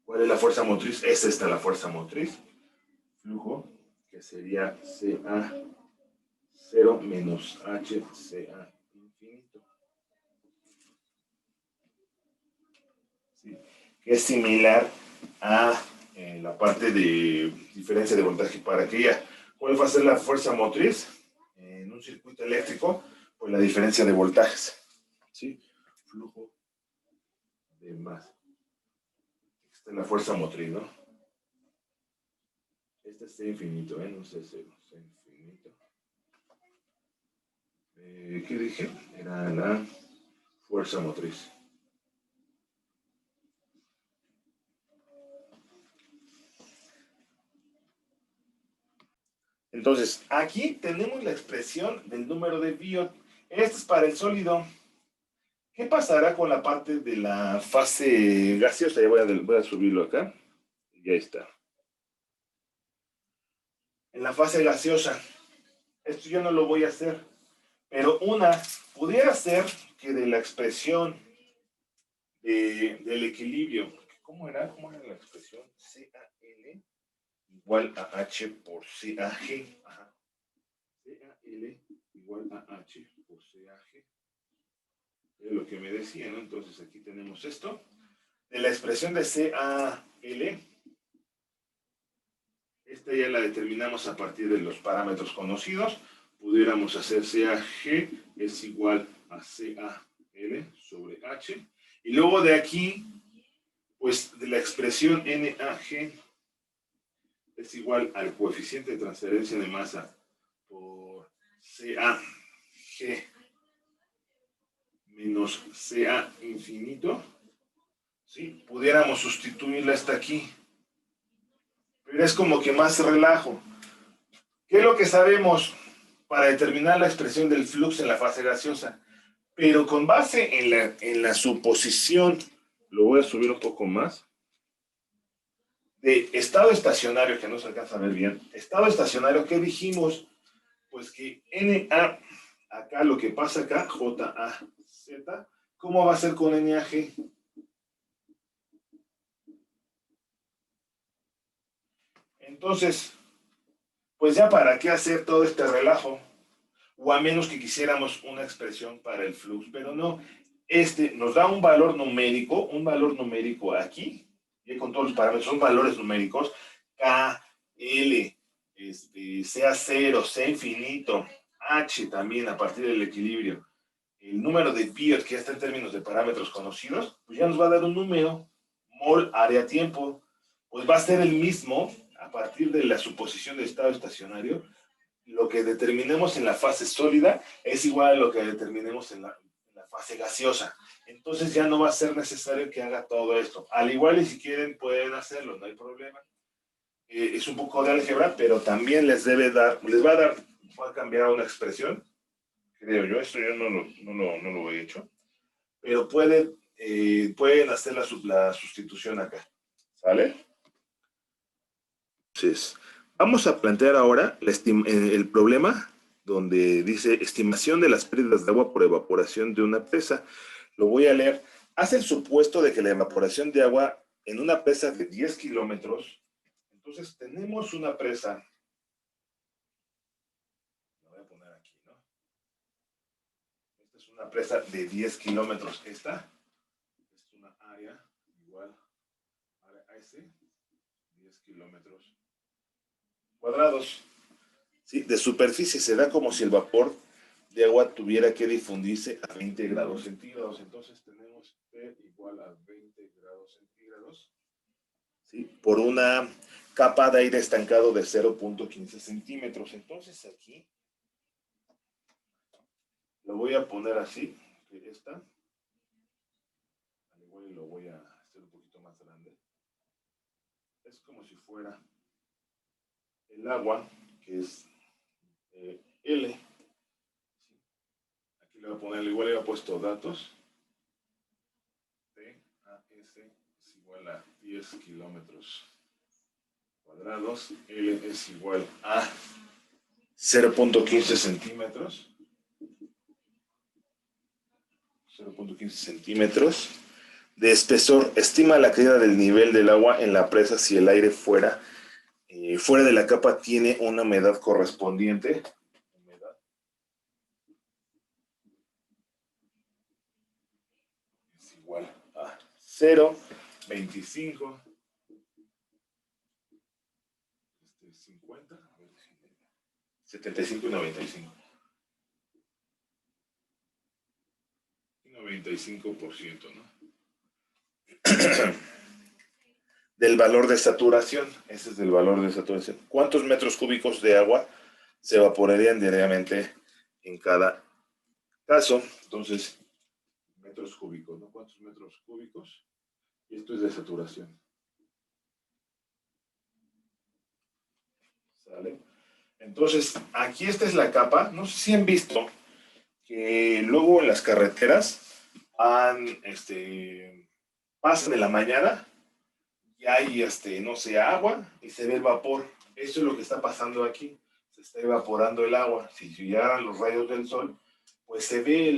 ¿cuál es la fuerza motriz? Es esta la fuerza motriz, flujo, que sería CA 0 menos HCA infinito. ¿Sí? Que es similar a la parte de diferencia de voltaje para que ya. ¿Cuál va a ser la fuerza motriz? En un circuito eléctrico, pues la diferencia de voltajes. ¿Sí? Flujo de masa. Esta es la fuerza motriz, ¿no? Este es C infinito, no sé, C infinito. ¿Qué dije? Era la fuerza motriz. Entonces, aquí tenemos la expresión del número de biot Este es para el sólido. ¿Qué pasará con la parte de la fase gaseosa? Ya voy a subirlo acá. Ya está. En la fase gaseosa. Esto yo no lo voy a hacer. Pero pudiera ser que de la expresión del equilibrio, ¿cómo era? ¿Cómo era la expresión? CAL igual a H por CAG. Ajá. CAL igual a H por CAG. Es lo que me decía, ¿no? Entonces aquí tenemos esto. De la expresión de CAL, esta ya la determinamos a partir de los parámetros conocidos. Pudiéramos hacer CAG es igual a CAL sobre H. Y luego de aquí, pues de la expresión NAG es igual al coeficiente de transferencia de masa por CAG menos CA infinito. ¿Sí? Pudiéramos sustituirla hasta aquí. Pero es como que más relajo. ¿Qué es lo que sabemos para determinar la expresión del flujo en la fase gaseosa? Pero con base en la suposición, lo voy a subir un poco más, de estado estacionario, que no se alcanza a ver bien. Estado estacionario, ¿qué dijimos? Pues que NA, acá lo que pasa acá, JAZ, ¿cómo va a ser con NAG? Entonces, pues ya para qué hacer todo este relajo, o a menos que quisiéramos una expresión para el flux, pero no, este nos da un valor numérico aquí, y con todos los parámetros, son valores numéricos, K, L, sea 0, sea infinito, H también a partir del equilibrio, el número de Biot que ya está en términos de parámetros conocidos, pues ya nos va a dar un número, mol, área, tiempo, pues va a ser el mismo a partir de la suposición de estado estacionario. Lo que determinemos en la fase sólida es igual a lo que determinemos en la fase gaseosa. Entonces ya no va a ser necesario que haga todo esto. Al igual y si quieren pueden hacerlo, no hay problema. Es un poco de álgebra, pero también les va a cambiar una expresión, creo yo, esto yo no lo he hecho, pero pueden hacer la sustitución acá, ¿sale? Entonces, vamos a plantear ahora el problema donde dice estimación de las pérdidas de agua por evaporación de una presa. Lo voy a leer. Hace el supuesto de que la evaporación de agua en una presa de 10 kilómetros, entonces tenemos una presa, lo voy a poner aquí, ¿no? Esta es una presa de 10 kilómetros. Esta es una área igual a ese, 10 kilómetros cuadrados. ¿Sí? De superficie se da como si el vapor de agua tuviera que difundirse a 20 grados centígrados. Entonces tenemos T igual a 20 grados centígrados, ¿sí? Por una capa de aire estancado de 0.15 centímetros. Entonces aquí lo voy a poner así, que esta, al igual lo voy a hacer un poquito más grande. Es como si fuera el agua, que es L. Aquí le voy a poner, igual le he puesto datos. TAS es igual a 10 kilómetros cuadrados. L es igual a 0.15 centímetros. 0.15 centímetros de espesor. Estima la caída del nivel del agua en la presa si el aire fuera de la capa tiene una humedad correspondiente. Humedad es igual a 0.25. 50, 75 y 95. 95%, ¿no? Del valor de saturación. Ese es el valor de saturación. ¿Cuántos metros cúbicos de agua se evaporarían diariamente en cada caso? Entonces, metros cúbicos, ¿no? ¿Cuántos metros cúbicos? Y esto es de saturación. ¿Sale? Entonces, aquí esta es la capa. No sé si han visto que luego en las carreteras pasan de la mañana y hay, no sé, agua y se ve el vapor. Eso es lo que está pasando aquí. Se está evaporando el agua. Si llegaran los rayos del sol, pues se ve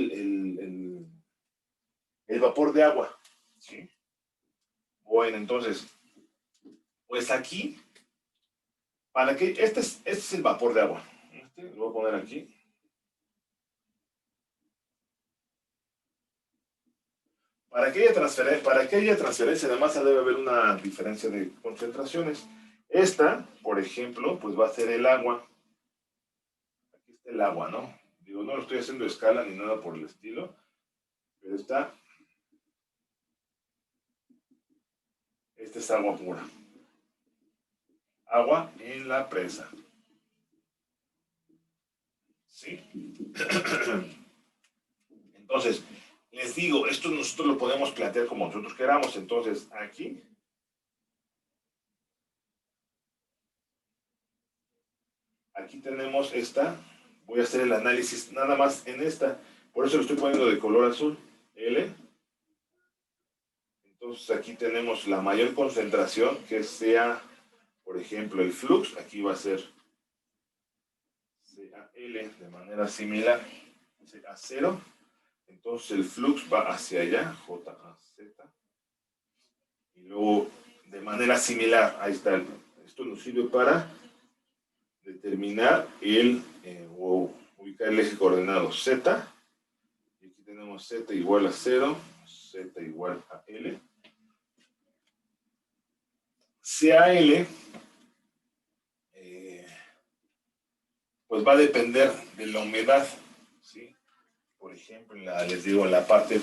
el vapor de agua. ¿Sí? Bueno, entonces, pues aquí, para que, este es el vapor de agua. Lo voy a poner aquí. Para que haya transferencia de masa debe haber una diferencia de concentraciones. Esta, por ejemplo, pues va a ser el agua. Aquí está el agua, ¿no? Digo, no lo estoy haciendo a escala ni nada por el estilo, pero esta es agua pura. Agua en la presa. ¿Sí? Entonces, les digo, esto nosotros lo podemos plantear como nosotros queramos. Entonces, aquí tenemos esta. Voy a hacer el análisis nada más en esta. Por eso lo estoy poniendo de color azul. L. Entonces, aquí tenemos la mayor concentración, que sea, por ejemplo, el flux. Aquí va a ser CAL de manera similar. CA0. Entonces, el flux va hacia allá, JAZ. Y luego, de manera similar, ahí está. Esto nos sirve para determinar o ubicar el eje coordenado Z. Y aquí tenemos Z igual a 0, Z igual a L. CAL, pues va a depender de la humedad, ¿sí? Por ejemplo, les digo, en la parte,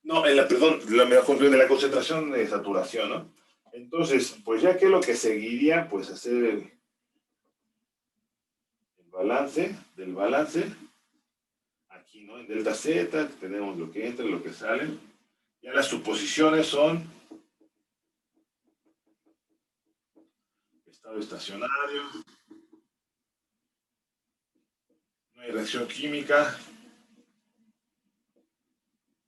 no, perdón, de la concentración de saturación, ¿no? Entonces, pues ya que lo que seguiría, pues hacer el balance, del balance, aquí, ¿no? En delta Z tenemos lo que entra, lo que sale. Ya las suposiciones son estado estacionario, no hay reacción química,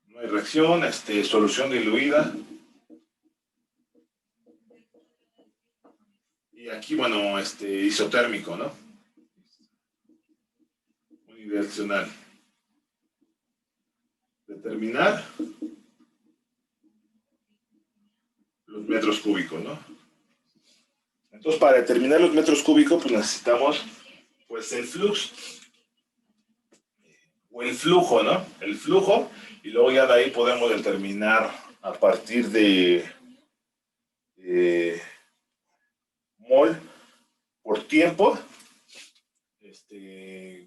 no hay reacción, solución diluida. Y aquí, bueno, isotérmico, ¿no? Unidireccional. Determinar los metros cúbicos, ¿no? Entonces, para determinar los metros cúbicos, pues necesitamos, pues, el flux o el flujo, ¿no? El flujo, y luego ya de ahí podemos determinar a partir de mol por tiempo,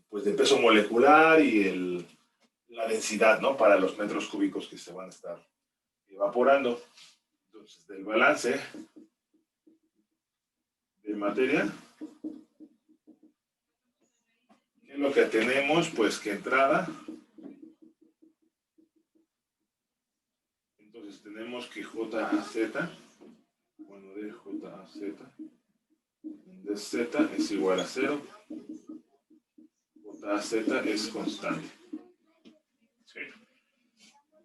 pues de peso molecular y la densidad, ¿no? Para los metros cúbicos que se van a estar evaporando. Entonces, del balance de materia, ¿qué es lo que tenemos? Pues que entrada, entonces tenemos que JAZ, bueno, de JAZ, dz es igual a 0, JAZ es constante. ¿Sí?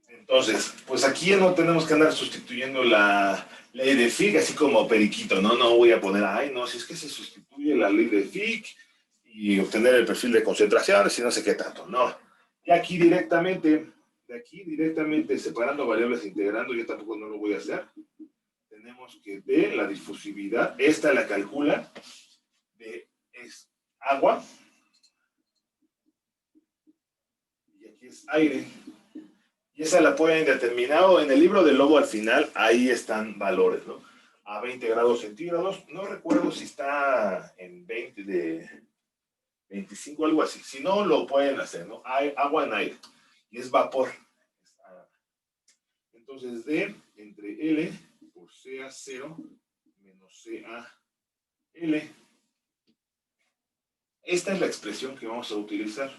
Entonces, pues aquí ya no tenemos que andar sustituyendo la ley de Fick, así como periquito, ¿no? No voy a poner, ay, no, si es que se sustituye la ley de Fick y obtener el perfil de concentraciones y no sé qué tanto, no. Y aquí directamente, de aquí directamente separando variables e integrando, yo tampoco no lo voy a hacer. Tenemos que de la difusividad, esta la calcula, es agua, y aquí es aire. Y esa la pueden determinar, o en el libro del lobo al final, ahí están valores, ¿no? A 20 grados centígrados, no recuerdo si está en 20 de 25, algo así. Si no, lo pueden hacer, ¿no? Hay agua en aire, y es vapor. Entonces, D entre L por CA0 menos CAL. Esta es la expresión que vamos a utilizar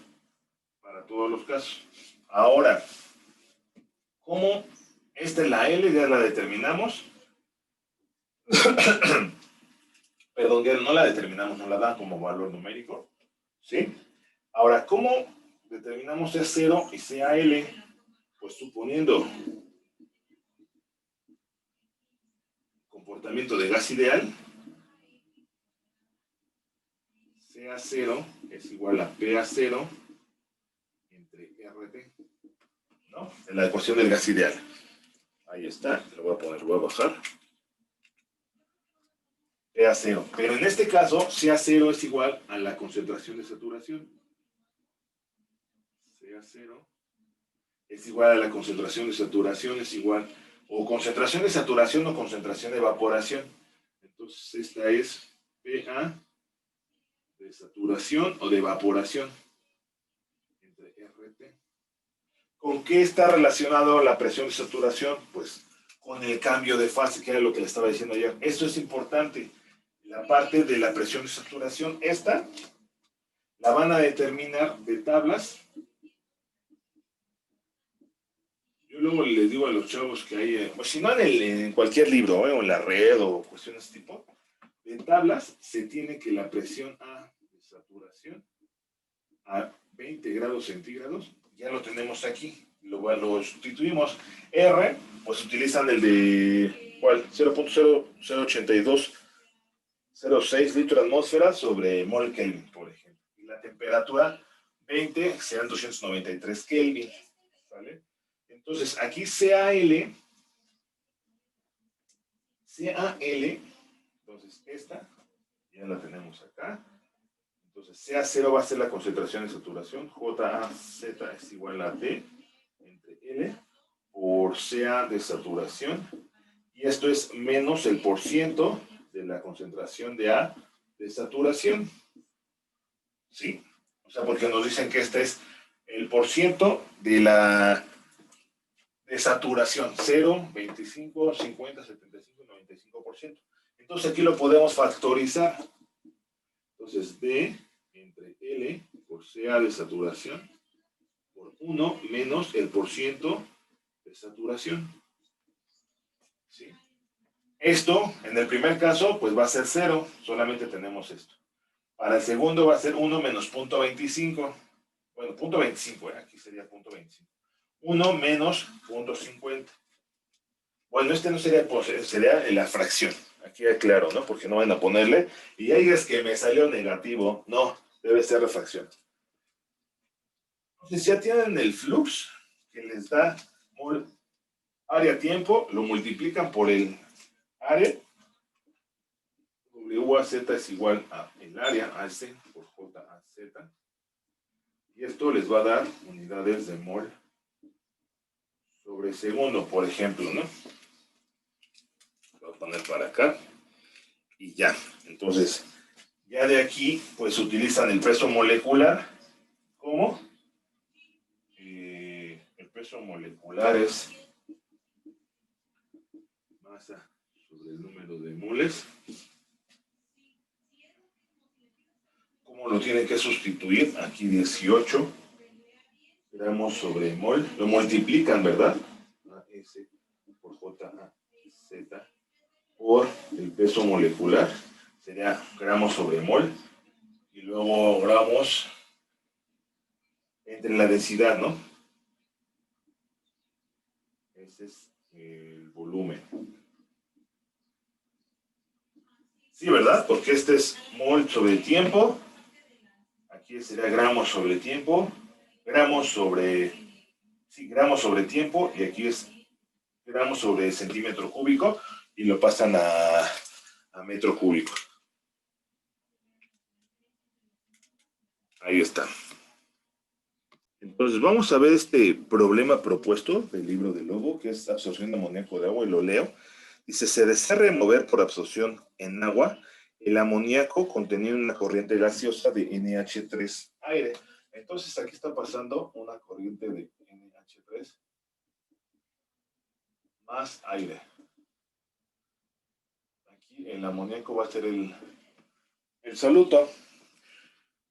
para todos los casos. Ahora, ¿cómo? Esta es la L, ya la determinamos. Perdón, ya no la determinamos, nos la dan como valor numérico. ¿Sí? Ahora, ¿cómo determinamos sea 0 y sea L, pues suponiendo comportamiento de gas ideal, CA0 es igual a PA0 entre RT, ¿no? En la ecuación del gas ideal. Ahí está, lo voy a poner, lo voy a bajar. PA0. Pero en este caso, CA0 es igual a la concentración de saturación. CA0 es igual a la concentración de saturación, es igual, o concentración de saturación o concentración de evaporación. Entonces, esta es PA de saturación o de evaporación entre RT. ¿Con qué está relacionado la presión de saturación? Pues con el cambio de fase, que era lo que le estaba diciendo ayer. Esto es importante. La parte de la presión de saturación, esta la van a determinar de tablas. Yo luego les digo a los chavos que hay, pues si no en cualquier libro, o en la red o cuestiones de tipo, de tablas se tiene que la presión A de saturación a 20 grados centígrados, ya lo tenemos aquí, lo sustituimos. R, pues utilizan el de, ¿cuál? 0.008206 litros de atmósfera sobre mol Kelvin, por ejemplo. Y la temperatura 20 serán 293 Kelvin, ¿vale? Entonces, aquí CAL, entonces esta, ya la tenemos acá. Entonces, CA0 va a ser la concentración de saturación, JAZ es igual a D entre L por CA de saturación, y esto es menos el porciento de la concentración de A de saturación. ¿Sí? O sea, porque nos dicen que este es el porciento de la de saturación, 0, 25, 50, 75, 95%. Entonces aquí lo podemos factorizar. Entonces D entre L por CA de saturación por 1 menos el porciento de saturación. ¿Sí? Esto, en el primer caso, pues va a ser 0, solamente tenemos esto. Para el segundo va a ser 1 menos 0.25. Bueno, 0.25, aquí sería 0.25. 1 menos 0.50. Bueno, este no sería, sería la fracción. Aquí aclaro, ¿no? Porque no van a ponerle. Y ahí es que me salió negativo. No, debe ser refracción. Entonces ya tienen el flux que les da área-tiempo, lo multiplican por el área. WAZ es igual a el área AC por JAZ. Y esto les va a dar unidades de mol sobre segundo, por ejemplo, ¿no? Lo voy a poner para acá. Y ya. Entonces, ya de aquí, pues utilizan el peso molecular. ¿Cómo? El peso molecular es masa sobre el número de moles. ¿Cómo lo tienen que sustituir? Aquí 18 gramos sobre mol. Lo multiplican, ¿verdad? S por JAZ por el peso molecular. Sería gramos sobre mol. Y luego gramos entre la densidad, ¿no? Ese es el volumen. Sí, ¿verdad? Porque este es mol sobre tiempo. Aquí sería gramos sobre tiempo. Gramos sobre... Sí, gramos sobre tiempo. Y aquí es gramos sobre centímetro cúbico. Y lo pasan a metro cúbico. Ahí está. Entonces vamos a ver este problema propuesto del libro de Lobo, que es absorción de amoníaco de agua, y lo leo. Dice, se desea remover por absorción en agua el amoníaco contenido en una corriente gaseosa de NH3 aire. Entonces aquí está pasando una corriente de NH3 más aire. Aquí el amoníaco va a ser el soluto.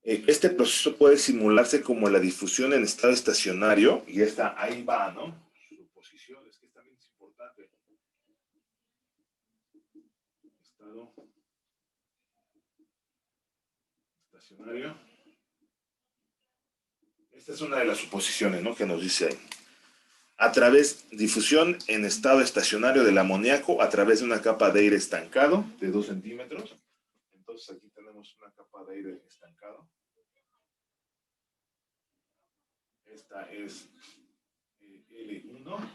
Este proceso puede simularse como la difusión en estado estacionario, y esta ahí va, ¿no? Su posición, es que también es importante. Estado estacionario. Este Esta es una de las suposiciones, ¿no?, que nos dice ahí. A través difusión en estado estacionario del amoníaco a través de una capa de aire estancado de 2 centímetros. Entonces aquí tenemos una capa de aire estancado. Esta es L1.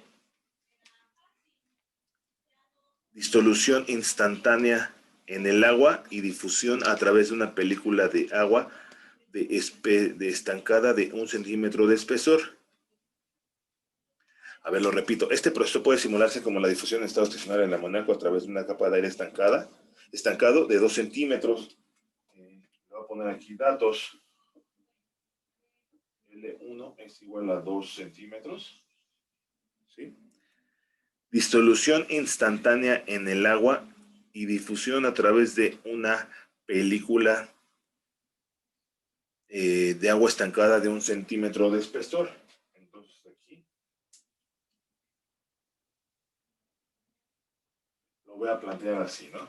Disolución instantánea en el agua y difusión a través de una película de agua de estancada de 1 centímetro de espesor. A ver, lo repito. Este proceso puede simularse como la difusión en estado estacionario del amoníaco a través de una capa de aire estancado de 2 centímetros. Le voy a poner aquí datos. L1 es igual a 2 centímetros. ¿Sí? Disolución instantánea en el agua y difusión a través de una película de agua estancada de 1 centímetro de espesor. Entonces aquí lo voy a plantear así, ¿no?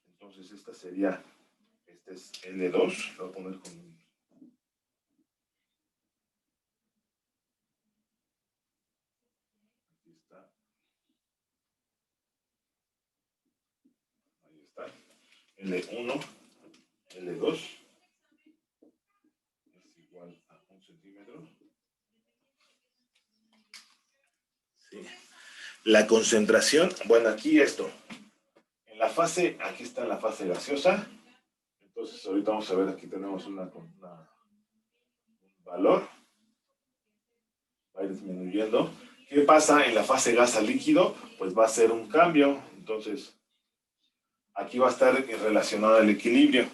Entonces esta sería, este es L2, lo voy a poner con un... Aquí está. Ahí está. L1, L2 es igual a 1 centímetro. Sí. La concentración, bueno, aquí esto. En la fase, aquí está la fase gaseosa. Entonces ahorita vamos a ver, aquí tenemos un valor. Va a ir disminuyendo. ¿Qué pasa en la fase gas a líquido? Pues va a ser un cambio. Entonces, aquí va a estar relacionado al equilibrio.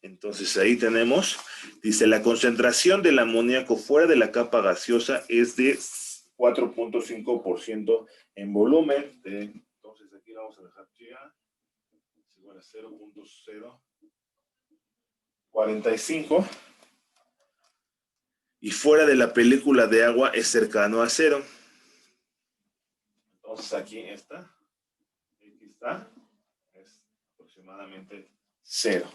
Entonces ahí tenemos, dice, la concentración del amoníaco fuera de la capa gaseosa es de 4.5% en volumen. Entonces aquí vamos a dejar ya, es igual a 0.045. Y fuera de la película de agua es cercano a 0. Entonces aquí está, es aproximadamente 0.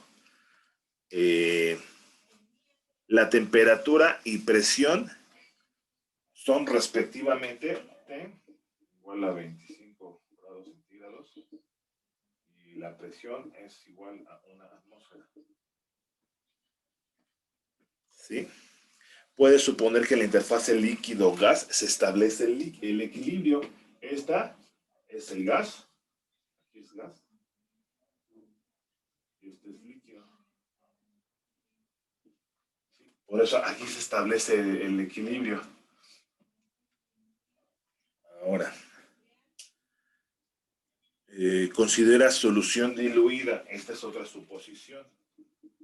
La temperatura y presión son respectivamente igual a 25 grados centígrados y la presión es igual a 1 atmósfera. ¿Sí? Puede suponer que en la interfase líquido-gas se establece el equilibrio. Esta es el gas, aquí es gas, y este es líquido. ¿Sí? Por eso aquí se establece el equilibrio. Ahora, considera solución diluida. Esta es otra suposición.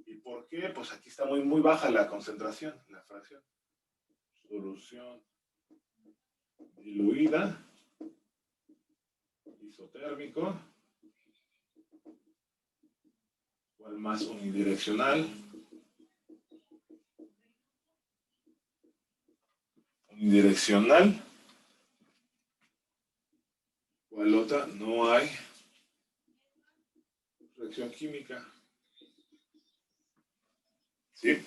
¿Y por qué? Pues aquí está muy baja la concentración, la fracción. Solución diluida, isotérmico, igual más unidireccional. Unidireccional. ¿Cuál otra? No hay reacción química. ¿Sí?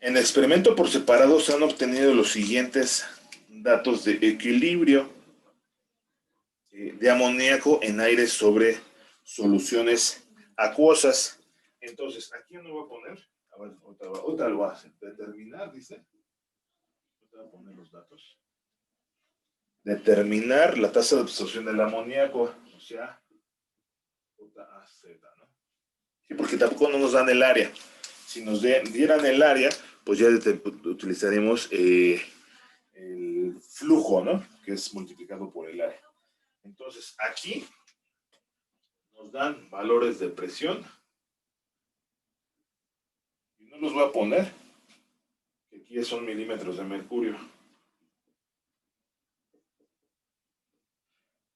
En el experimento por separado se han obtenido los siguientes datos de equilibrio de amoníaco en aire sobre soluciones acuosas. Entonces, aquí no voy a poner, a ver, otra lo va a hacer, determinar, dice, voy a poner los datos. Determinar la tasa de absorción del amoníaco, o sea, JAZ, ¿no? Sí, porque tampoco no nos dan el área. Si nos dieran el área, pues ya utilizaríamos el flujo, ¿no? Que es multiplicado por el área. Entonces, aquí nos dan valores de presión. Y no los voy a poner, que aquí son milímetros de mercurio.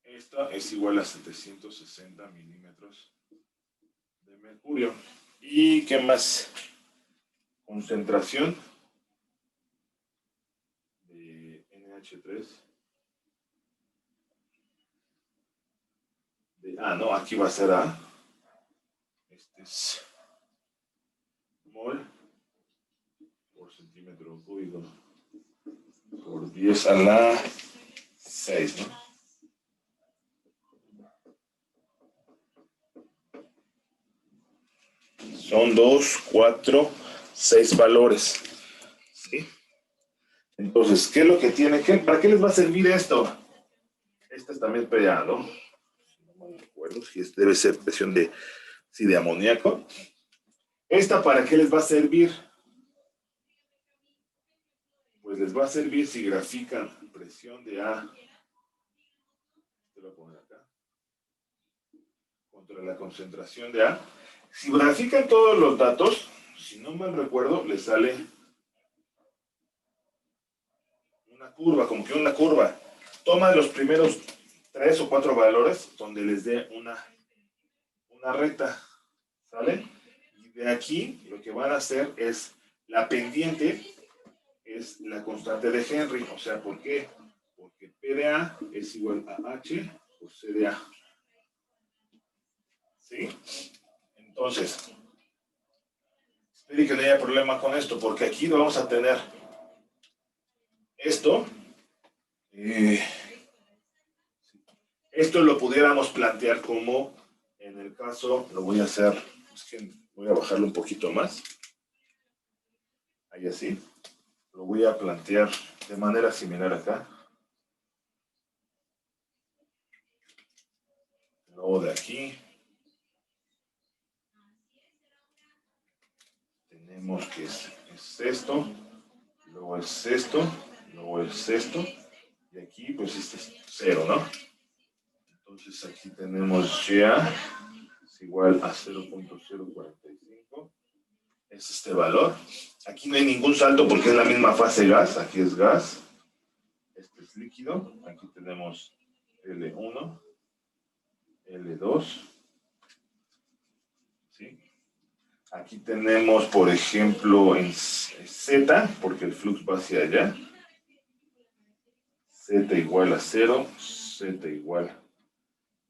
Esta es igual a 760 milímetros de mercurio. ¿Y qué más? Concentración de NH3. No, aquí va a ser A. Este es mol por centímetro centímetro cúbico por 10 a la 6, ¿no? Son 2, 4, 6 valores. ¿Sí? Entonces, ¿qué es lo que tiene que? ¿Para qué les va a servir esto? Esta es también PA, ¿no? No me acuerdo si debe ser presión de, sí, de amoníaco. ¿Esta para qué les va a servir? Pues les va a servir si grafican presión de A. Te lo voy a poner acá. Contra la concentración de A. Si grafican todos los datos, si no mal recuerdo, les sale una curva, como que una curva. Toma los primeros 3 o 4 valores donde les dé una recta, ¿sale? Y de aquí lo que van a hacer es la pendiente, es la constante de Henry. O sea, ¿por qué? Porque P de A es igual a H por C de A. ¿Sí? Entonces, espero que no haya problema con esto, porque aquí vamos a tener esto. Esto lo pudiéramos plantear como, en el caso, lo voy a hacer, es que voy a bajarlo un poquito más. Ahí así. Lo voy a plantear de manera similar acá. Luego de aquí. Tenemos que es esto, luego es esto, luego es esto, y aquí pues este es 0, ¿no? Entonces aquí tenemos ya es igual a 0.045, es este valor. Aquí no hay ningún salto porque es la misma fase gas, aquí es gas, este es líquido, aquí tenemos L1, L2, ¿sí? Aquí tenemos, por ejemplo, en Z, porque el flux va hacia allá. Z igual a 0, Z igual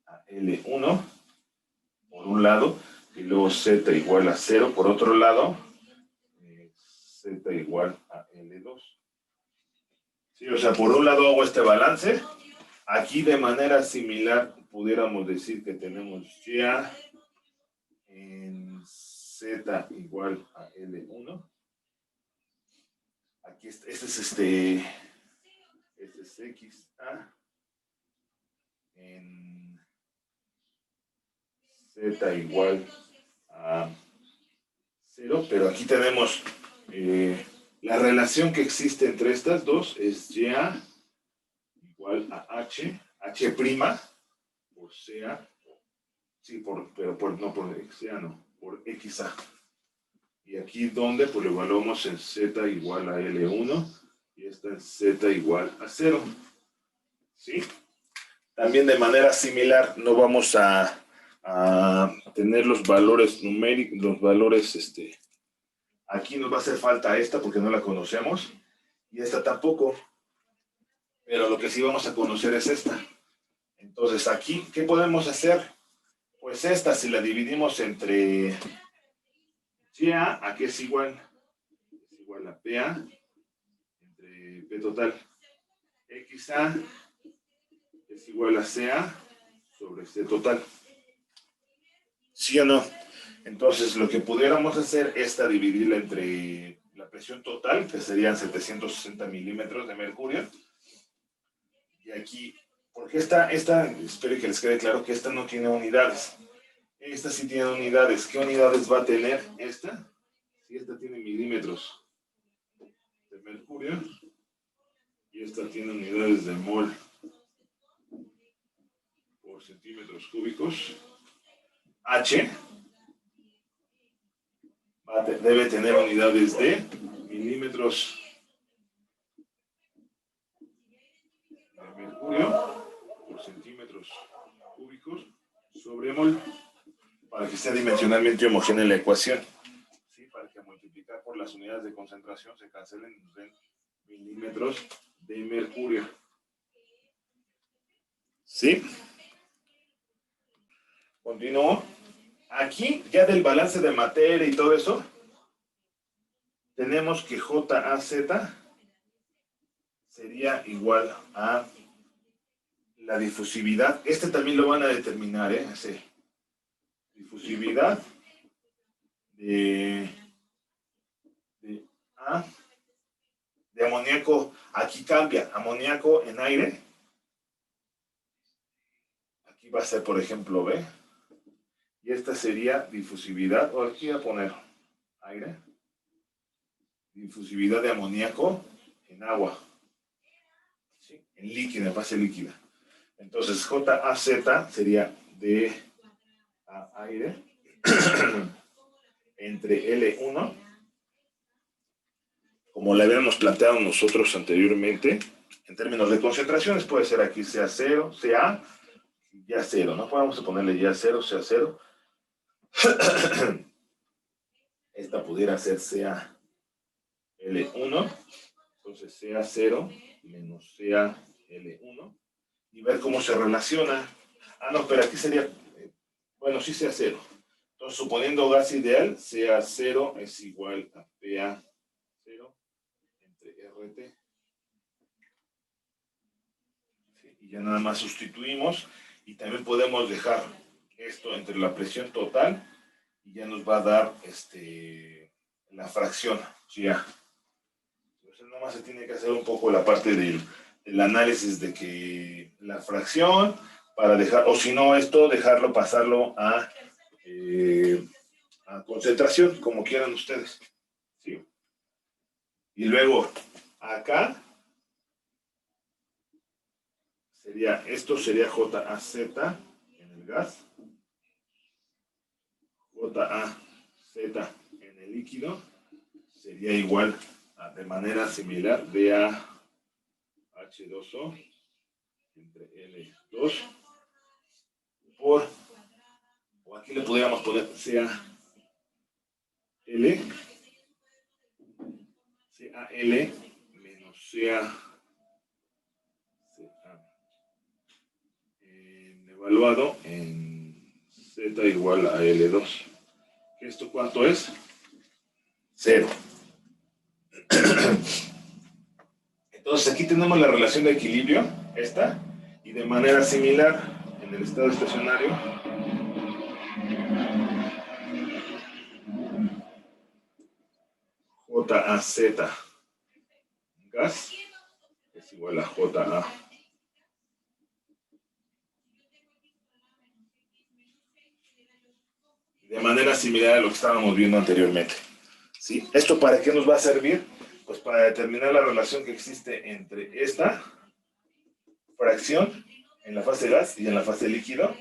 a L1, por un lado, y luego Z igual a 0, por otro lado, Z igual a L2. Sí, o sea, por un lado hago este balance. Aquí de manera similar pudiéramos decir que tenemos ya en Z igual a L1. Aquí este es este es XA en Z igual a 0, pero aquí tenemos la relación que existe entre estas dos es YA igual a H, H' por CA, sí, pero no por XA, no, por XA. Y aquí donde pues lo evaluamos en Z igual a L1 y esta en Z igual a 0. ¿Sí? También de manera similar no vamos a tener los valores numéricos, los valores, aquí nos va a hacer falta esta porque no la conocemos y esta tampoco, pero lo que sí vamos a conocer es esta. Entonces aquí, ¿qué podemos hacer? Pues esta, si la dividimos entre YA, ¿a qué es igual? Es igual a PA entre P total. XA es igual a CA sobre C total. ¿Sí o no? Entonces, lo que pudiéramos hacer es dividirla entre la presión total, que serían 760 milímetros de mercurio. Y aquí, porque esta, espero que les quede claro que esta no tiene unidades. Esta sí tiene unidades. ¿Qué unidades va a tener esta? Si esta tiene milímetros de mercurio y esta tiene unidades de mol por centímetros cúbicos, H debe tener unidades de milímetros de mercurio por centímetros cúbicos sobre mol para que sea dimensionalmente homogénea la ecuación. ¿Sí? Para que multiplicar por las unidades de concentración se cancelen y nos den milímetros de mercurio. ¿Sí? Continúo. Aquí, ya del balance de materia y todo eso, tenemos que JAZ sería igual a la difusividad. Este también lo van a determinar, ¿eh? Sí. Difusividad de amoníaco. Aquí cambia, amoníaco en aire. Aquí va a ser, por ejemplo, B. Y esta sería difusividad, o aquí voy a poner aire. Difusividad de amoníaco en agua. ¿Sí? En líquida, en fase líquida. Entonces, JAZ sería de aire entre L1, como le habíamos planteado nosotros anteriormente, en términos de concentraciones, puede ser aquí CA0, CA, ya 0, ¿no? Podemos ponerle ya 0, CA0. Esta pudiera ser CaL1, entonces CA0 menos CaL1, y ver cómo se relaciona. Ah, no, pero aquí sería, bueno, sí CA0. Entonces, suponiendo gas ideal, CA0 es igual a PA0 entre RT. ¿Sí? Y ya nada más sustituimos, y también podemos dejar esto entre la presión total, y ya nos va a dar la fracción. ¿Sí? Ya. Entonces, nada más se tiene que hacer un poco la parte del análisis de que la fracción, para dejar, o si no esto, dejarlo, pasarlo a concentración, como quieran ustedes. ¿Sí? Y luego, acá, esto sería JAZ en el gas, JAZ en el líquido, sería igual, de manera similar, DaH2O entre L2 por, o aquí le podríamos poner CaL menos CA evaluado en Z igual a L2. ¿Esto cuánto es? 0. Entonces aquí tenemos la relación de equilibrio, esta, y de manera similar en el estado estacionario. JAZ gas es igual a JA. De manera similar a lo que estábamos viendo anteriormente. ¿Sí? ¿Esto para qué nos va a servir? Pues para determinar la relación que existe entre esta fracción en la fase gas y en la fase líquido,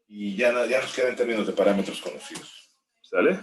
y ya nos queda en términos de parámetros conocidos. ¿Sale?